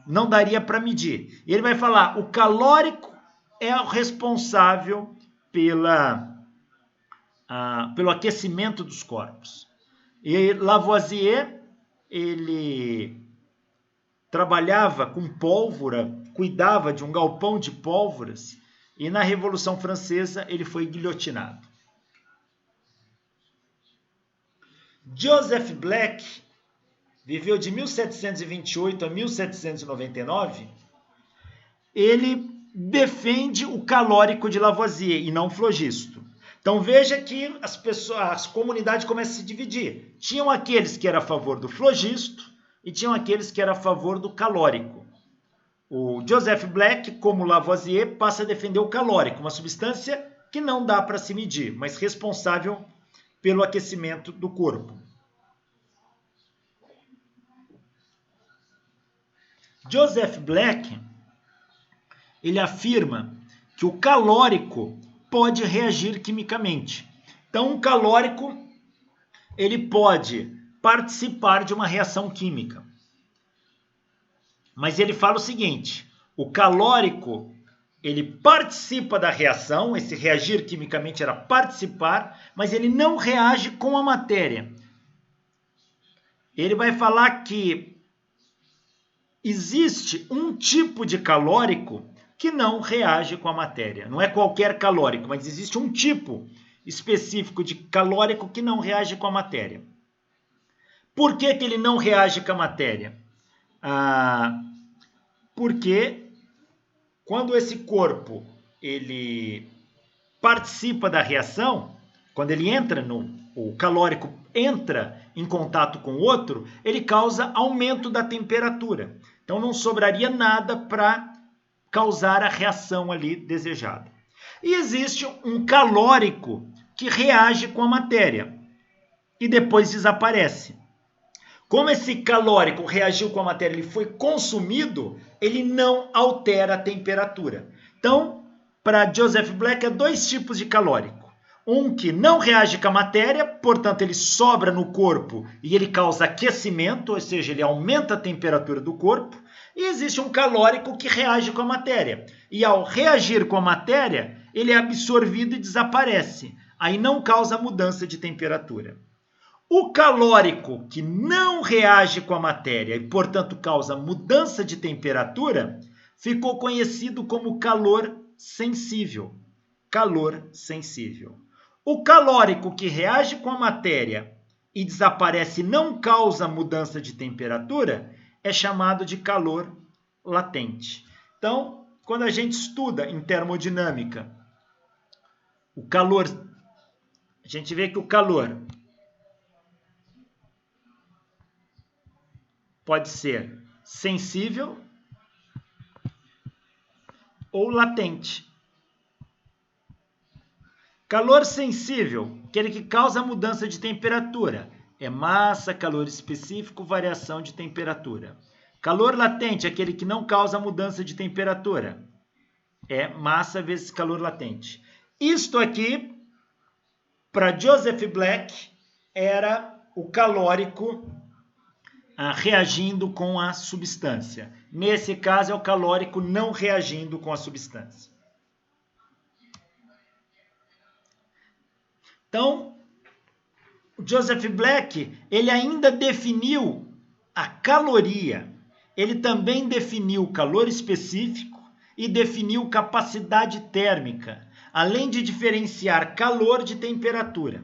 S1: não daria para medir. E ele vai falar, o calórico é o responsável pelo aquecimento dos corpos. E Lavoisier, ele trabalhava com pólvora, cuidava de um galpão de pólvoras, e na Revolução Francesa ele foi guilhotinado. Joseph Black viveu de 1728 a 1799. Ele defende o calórico de Lavoisier e não o flogisto. Então veja que as comunidades começam a se dividir. Tinham aqueles que eram a favor do flogisto e tinham aqueles que eram a favor do calórico. O Joseph Black, como Lavoisier, passa a defender o calórico, uma substância que não dá para se medir, mas responsável pelo aquecimento do corpo. Joseph Black, ele afirma que o calórico pode reagir quimicamente. Então, um calórico, ele pode participar de uma reação química. Mas ele fala o seguinte, o calórico, ele participa da reação, esse reagir quimicamente era participar, mas ele não reage com a matéria. Ele vai falar que existe um tipo de calórico que não reage com a matéria. Não é qualquer calórico, mas existe um tipo específico de calórico que não reage com a matéria. Por que ele não reage com a matéria? Porque quando esse corpo ele participa da reação, quando ele entra o calórico entra em contato com o outro, ele causa aumento da temperatura. Então não sobraria nada para causar a reação ali desejada. E existe um calórico que reage com a matéria e depois desaparece. Como esse calórico reagiu com a matéria, ele foi consumido, ele não altera a temperatura. Então, para Joseph Black, há dois tipos de calórico. Um que não reage com a matéria, portanto ele sobra no corpo e ele causa aquecimento, ou seja, ele aumenta a temperatura do corpo. E existe um calórico que reage com a matéria. E ao reagir com a matéria, ele é absorvido e desaparece. Aí não causa mudança de temperatura. O calórico que não reage com a matéria e, portanto, causa mudança de temperatura, ficou conhecido como calor sensível. Calor sensível. O calórico que reage com a matéria e desaparece e não causa mudança de temperatura é chamado de calor latente. Então, quando a gente estuda em termodinâmica, o calor, a gente vê que o calor pode ser sensível ou latente. Calor sensível, aquele que causa mudança de temperatura, é massa, calor específico, variação de temperatura. Calor latente, aquele que não causa mudança de temperatura, é massa vezes calor latente. Isto aqui, para Joseph Black, era o calórico reagindo com a substância. Nesse caso, é o calórico não reagindo com a substância. Então, o Joseph Black, ele ainda definiu a caloria. Ele também definiu calor específico e definiu capacidade térmica, além de diferenciar calor de temperatura.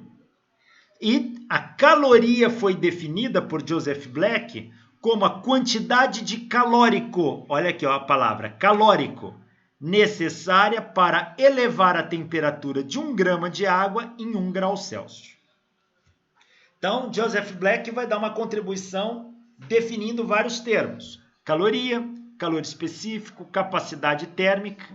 S1: E a caloria foi definida por Joseph Black como a quantidade de calórico, olha aqui ó, a palavra, calórico, necessária para elevar a temperatura de 1 grama de água em 1 grau Celsius. Então, Joseph Black vai dar uma contribuição definindo vários termos. Caloria, calor específico, capacidade térmica.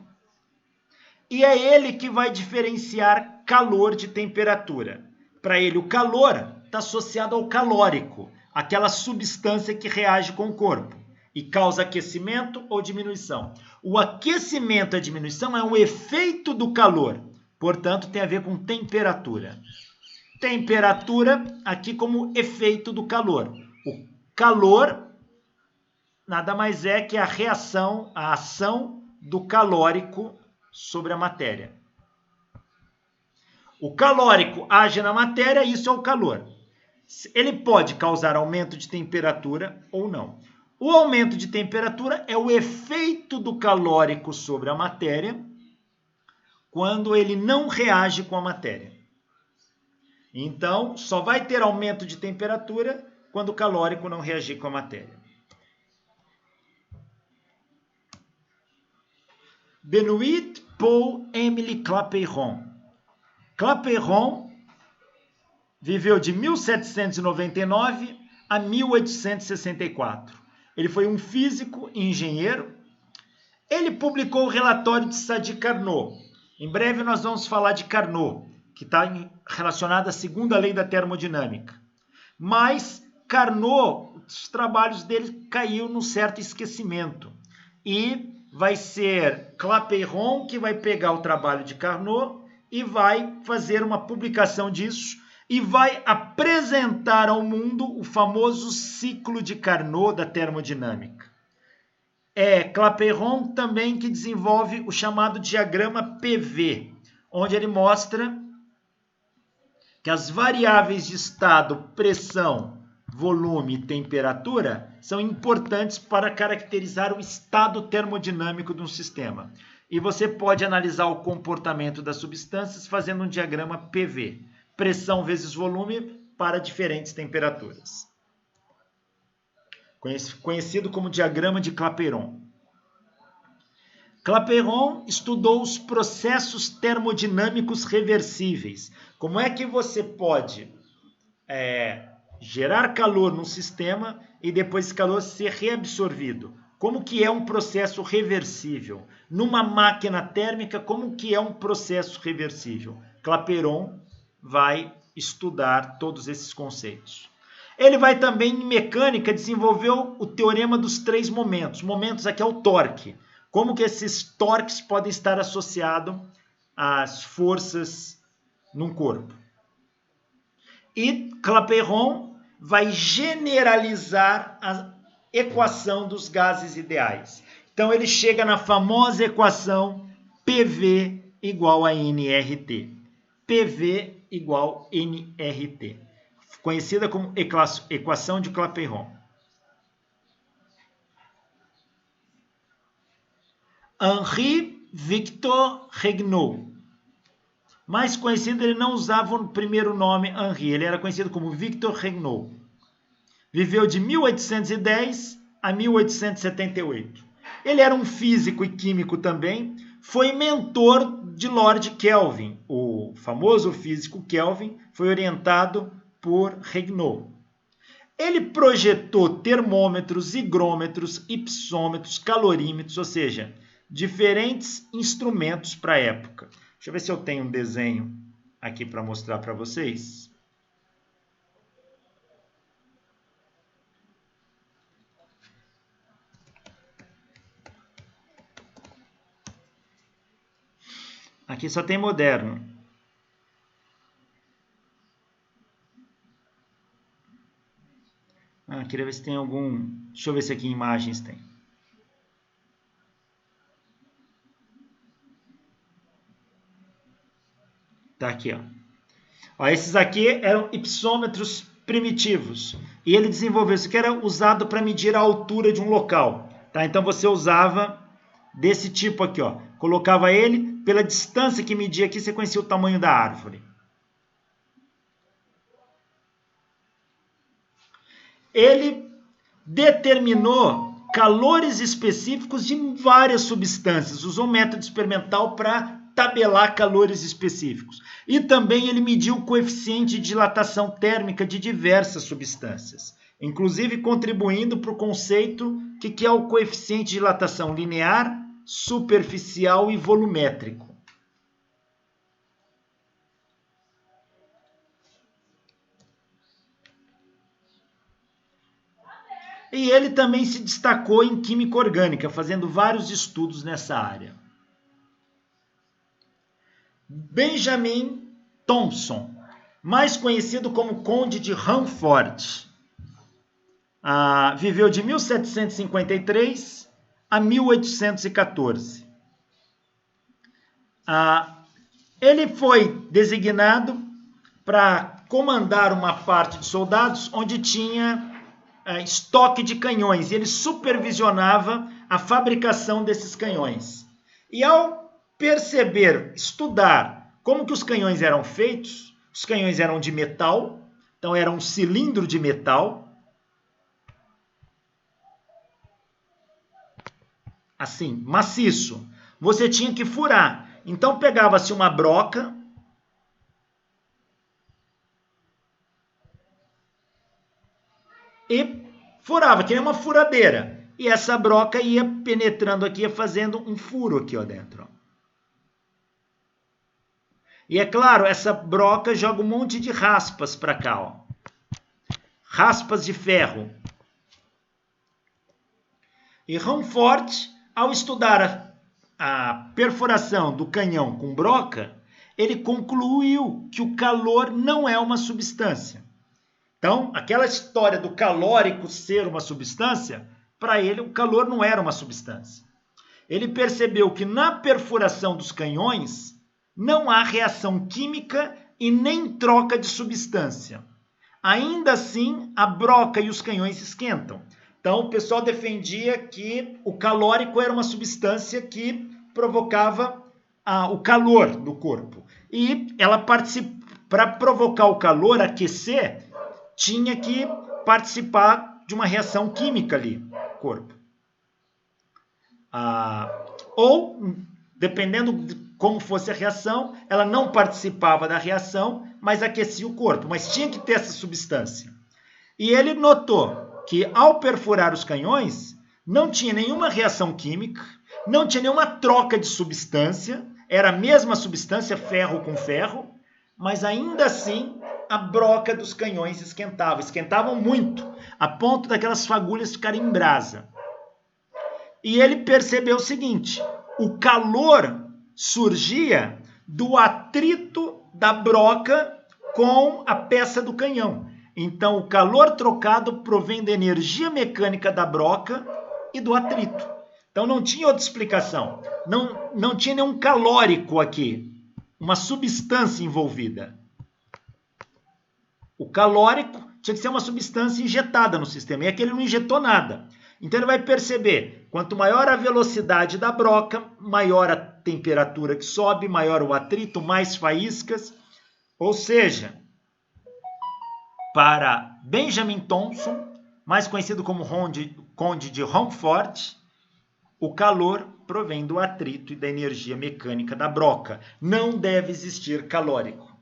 S1: E é ele que vai diferenciar calor de temperatura. Para ele, o calor está associado ao calórico, aquela substância que reage com o corpo e causa aquecimento ou diminuição. O aquecimento e a diminuição é um efeito do calor, portanto, tem a ver com temperatura. Temperatura aqui como efeito do calor. O calor nada mais é que a reação, a ação do calórico sobre a matéria. O calórico age na matéria, isso é o calor. Ele pode causar aumento de temperatura ou não. O aumento de temperatura é o efeito do calórico sobre a matéria quando ele não reage com a matéria. Então, só vai ter aumento de temperatura quando o calórico não reagir com a matéria. Benoît Paul Émile Clapeyron. Clapeyron viveu de 1799 a 1864. Ele foi um físico e engenheiro. Ele publicou o relatório de Sadi Carnot. Em breve nós vamos falar de Carnot, que está relacionado à segunda lei da termodinâmica. Mas Carnot, os trabalhos dele caiu num certo esquecimento. E vai ser Clapeyron que vai pegar o trabalho de Carnot e vai fazer uma publicação disso e vai apresentar ao mundo o famoso ciclo de Carnot da termodinâmica. É Clapeyron também que desenvolve o chamado diagrama PV, onde ele mostra que as variáveis de estado, pressão, volume e temperatura são importantes para caracterizar o estado termodinâmico de um sistema. E você pode analisar o comportamento das substâncias fazendo um diagrama PV, pressão vezes volume para diferentes temperaturas. Conhecido como diagrama de Clapeyron. Clapeyron estudou os processos termodinâmicos reversíveis. Como é que você pode gerar calor num sistema e depois esse calor ser reabsorvido? Como que é um processo reversível? Numa máquina térmica, como que é um processo reversível? Clapeyron vai estudar todos esses conceitos. Ele vai também, em mecânica, desenvolver o teorema dos 3 momentos. Momentos aqui é o torque. Como que esses torques podem estar associados às forças num corpo. E Clapeyron vai generalizar a equação dos gases ideais. Então ele chega na famosa equação PV igual a nRT. PV igual nRT. Conhecida como equação de Clapeyron. Henri Victor Regnault. Mais conhecido, ele não usava o primeiro nome Henri, ele era conhecido como Victor Regnault. Viveu de 1810 a 1878. Ele era um físico e químico também, foi mentor de Lord Kelvin. O famoso físico Kelvin foi orientado por Regnault. Ele projetou termômetros, higrômetros, hipsômetros, calorímetros, ou seja, diferentes instrumentos para a época. Deixa eu ver se eu tenho um desenho aqui para mostrar para vocês. Aqui só tem moderno. Queria ver se tem algum... Deixa eu ver se aqui em imagens tem. Tá aqui, ó. Esses aqui eram hipsômetros primitivos. E ele desenvolveu isso que era usado para medir a altura de um local. Tá? Então você usava desse tipo aqui, ó. Colocava ele, pela distância que media aqui, você conhecia o tamanho da árvore. Ele determinou calores específicos de várias substâncias. Usou um método experimental para tabelar calores específicos. E também ele mediu o coeficiente de dilatação térmica de diversas substâncias, inclusive contribuindo para o conceito que é o coeficiente de dilatação linear, superficial e volumétrico. E ele também se destacou em química orgânica, fazendo vários estudos nessa área. Benjamin Thompson, mais conhecido como Conde de Rumford, viveu de 1753 a 1814. Ele foi designado para comandar uma parte de soldados onde tinha estoque de canhões, e ele supervisionava a fabricação desses canhões. E ao perceber, estudar como que os canhões eram feitos, os canhões eram de metal, então era um cilindro de metal, assim, maciço. Você tinha que furar. Então pegava-se uma broca, e furava, que nem uma furadeira. E essa broca ia penetrando aqui, ia fazendo um furo aqui ó dentro. Ó. E é claro, essa broca joga um monte de raspas para cá. Ó. Raspas de ferro. E Rumford, ao estudar a perfuração do canhão com broca, ele concluiu que o calor não é uma substância. Então, aquela história do calórico ser uma substância, para ele o calor não era uma substância. Ele percebeu que na perfuração dos canhões não há reação química e nem troca de substância. Ainda assim, a broca e os canhões esquentam. Então, o pessoal defendia que o calórico era uma substância que provocava o calor do corpo. E ela para provocar o calor, aquecer, tinha que participar de uma reação química ali, corpo. ou, dependendo de como fosse a reação, ela não participava da reação, mas aquecia o corpo, mas tinha que ter essa substância. E ele notou que ao perfurar os canhões, não tinha nenhuma reação química, não tinha nenhuma troca de substância, era a mesma substância, ferro com ferro, mas ainda assim a broca dos canhões esquentavam muito, a ponto daquelas fagulhas ficarem em brasa. E ele percebeu o seguinte, o calor surgia do atrito da broca com a peça do canhão. Então, o calor trocado provém da energia mecânica da broca e do atrito. Então, não tinha outra explicação. Não tinha nenhum calórico aqui, uma substância envolvida. O calórico tinha que ser uma substância injetada no sistema, e aqui ele não injetou nada. Então, ele vai perceber, quanto maior a velocidade da broca, maior a temperatura que sobe, maior o atrito, mais faíscas. Ou seja, para Benjamin Thompson, mais conhecido como Conde de Rochefort, o calor provém do atrito e da energia mecânica da broca. Não deve existir calórico.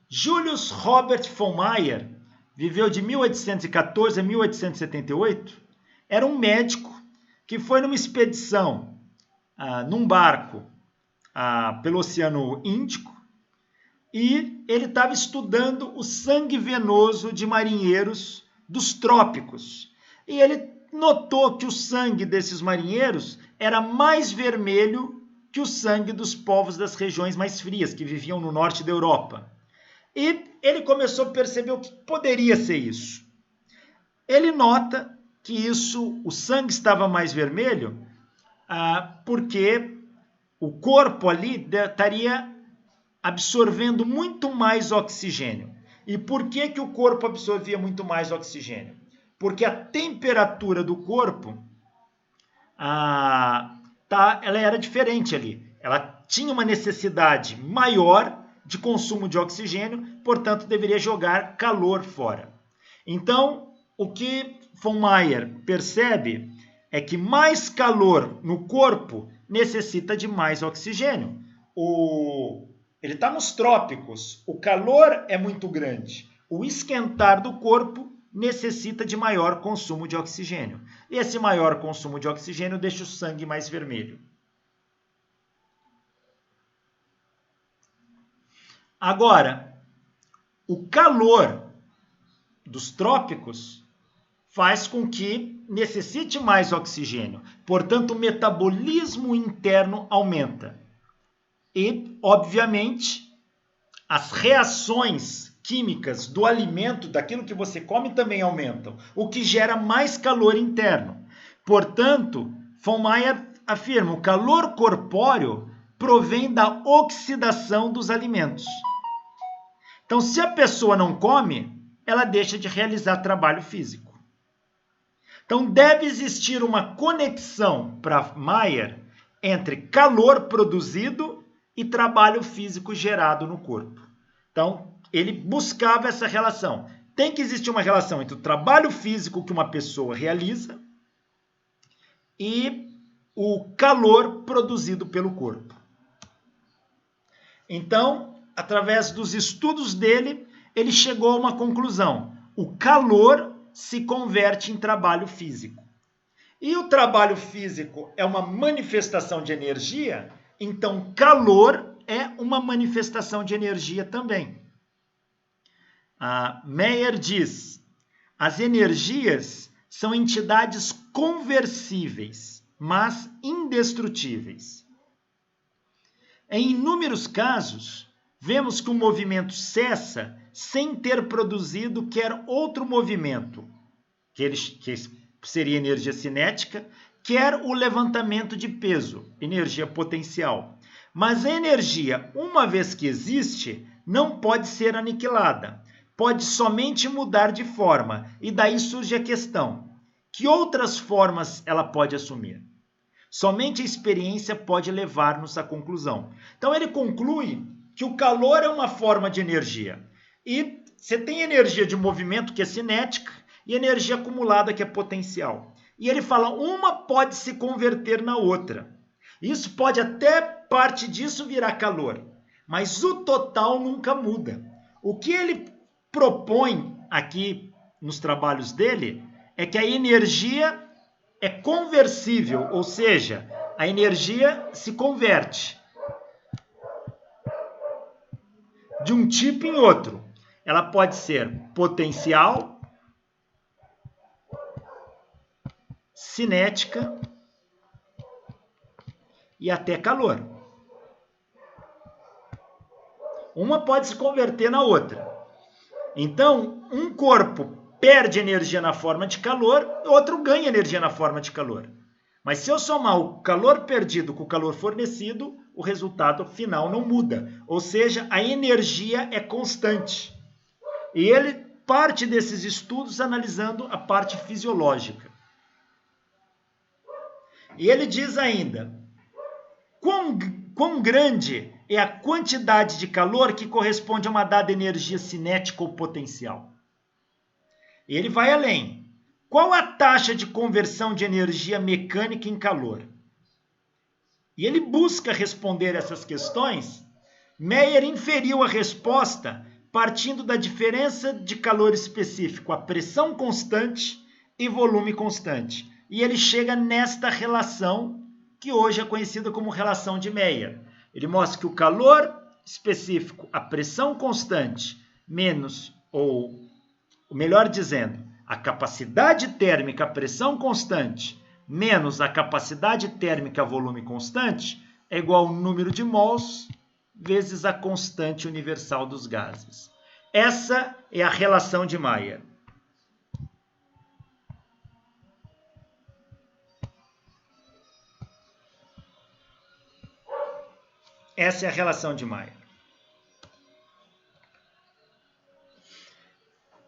S1: Julius Robert von Mayer viveu de 1814 a 1878. Era um médico que foi numa expedição, num barco, pelo Oceano Índico, e ele estava estudando o sangue venoso de marinheiros dos trópicos. E ele notou que o sangue desses marinheiros era mais vermelho que o sangue dos povos das regiões mais frias, que viviam no norte da Europa. E ele começou a perceber o que poderia ser isso. Ele nota que o sangue estava mais vermelho porque o corpo ali estaria absorvendo muito mais oxigênio. E por que o corpo absorvia muito mais oxigênio? Porque a temperatura do corpo ela era diferente ali. Ela tinha uma necessidade maior de consumo de oxigênio, portanto, deveria jogar calor fora. Então, o que von Mayer percebe é que mais calor no corpo necessita de mais oxigênio. Ele está nos trópicos, o calor é muito grande. O esquentar do corpo necessita de maior consumo de oxigênio. E esse maior consumo de oxigênio deixa o sangue mais vermelho. Agora, o calor dos trópicos faz com que necessite mais oxigênio. Portanto, o metabolismo interno aumenta. E, obviamente, as reações químicas do alimento, daquilo que você come, também aumentam, o que gera mais calor interno. Portanto, von Mayer afirma, o calor corpóreo provém da oxidação dos alimentos. Então, se a pessoa não come, ela deixa de realizar trabalho físico. Então, deve existir uma conexão para Mayer entre calor produzido e trabalho físico gerado no corpo. Então, ele buscava essa relação. Tem que existir uma relação entre o trabalho físico que uma pessoa realiza e o calor produzido pelo corpo. Então, através dos estudos dele, ele chegou a uma conclusão. O calor se converte em trabalho físico. E o trabalho físico é uma manifestação de energia, então calor é uma manifestação de energia também. Mayer diz, as energias são entidades conversíveis, mas indestrutíveis. Em inúmeros casos, vemos que o movimento cessa sem ter produzido quer outro movimento, que seria energia cinética, quer o levantamento de peso, energia potencial. Mas a energia, uma vez que existe, não pode ser aniquilada. Pode somente mudar de forma. E daí surge a questão, que outras formas ela pode assumir? Somente a experiência pode levar-nos à conclusão. Então ele conclui que o calor é uma forma de energia. E você tem energia de movimento, que é cinética, e energia acumulada, que é potencial. E ele fala, uma pode se converter na outra. Isso pode até parte disso virar calor, mas o total nunca muda. O que ele propõe aqui nos trabalhos dele é que a energia é conversível, ou seja, a energia se converte de um tipo em outro. Ela pode ser potencial, cinética e até calor. Uma pode se converter na outra. Então, um corpo perde energia na forma de calor, outro ganha energia na forma de calor. Mas se eu somar o calor perdido com o calor fornecido, o resultado final não muda. Ou seja, a energia é constante. E ele parte desses estudos analisando a parte fisiológica. E ele diz ainda, quão grande é a quantidade de calor que corresponde a uma dada energia cinética ou potencial. E ele vai além. Qual a taxa de conversão de energia mecânica em calor? E ele busca responder essas questões. Meyer inferiu a resposta partindo da diferença de calor específico, a pressão constante e volume constante. E ele chega nesta relação que hoje é conhecida como relação de Meyer. Ele mostra que o calor específico, a pressão constante, menos, ou melhor dizendo, a capacidade térmica, a pressão constante, menos a capacidade térmica, volume constante, é igual ao número de mols vezes a constante universal dos gases. Essa é a relação de Meyer. Essa é a relação de Meyer.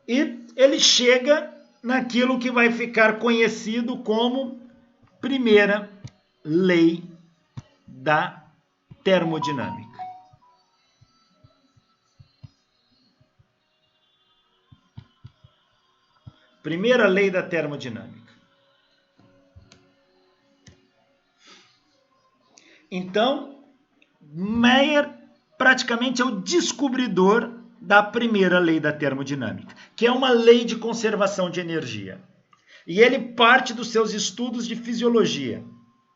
S1: E ele chega naquilo que vai ficar conhecido como primeira lei da termodinâmica. Primeira lei da termodinâmica. Então, Meyer praticamente é o descobridor da primeira lei da termodinâmica, que é uma lei de conservação de energia. E ele parte dos seus estudos de fisiologia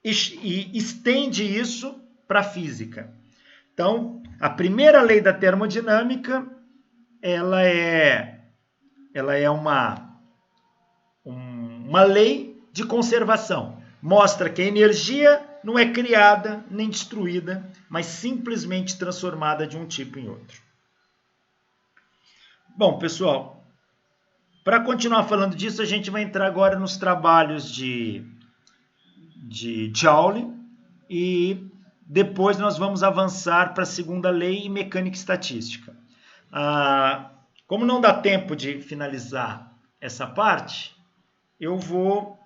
S1: e estende isso para a física. Então, a primeira lei da termodinâmica, ela é uma lei de conservação. Mostra que a energia não é criada nem destruída, mas simplesmente transformada de um tipo em outro. Bom, pessoal, para continuar falando disso, a gente vai entrar agora nos trabalhos de Joule e depois nós vamos avançar para a segunda lei e mecânica estatística. Como não dá tempo de finalizar essa parte, eu vou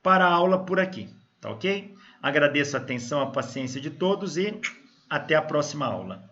S1: parar a aula por aqui, tá ok? Agradeço a atenção, a paciência de todos e até a próxima aula.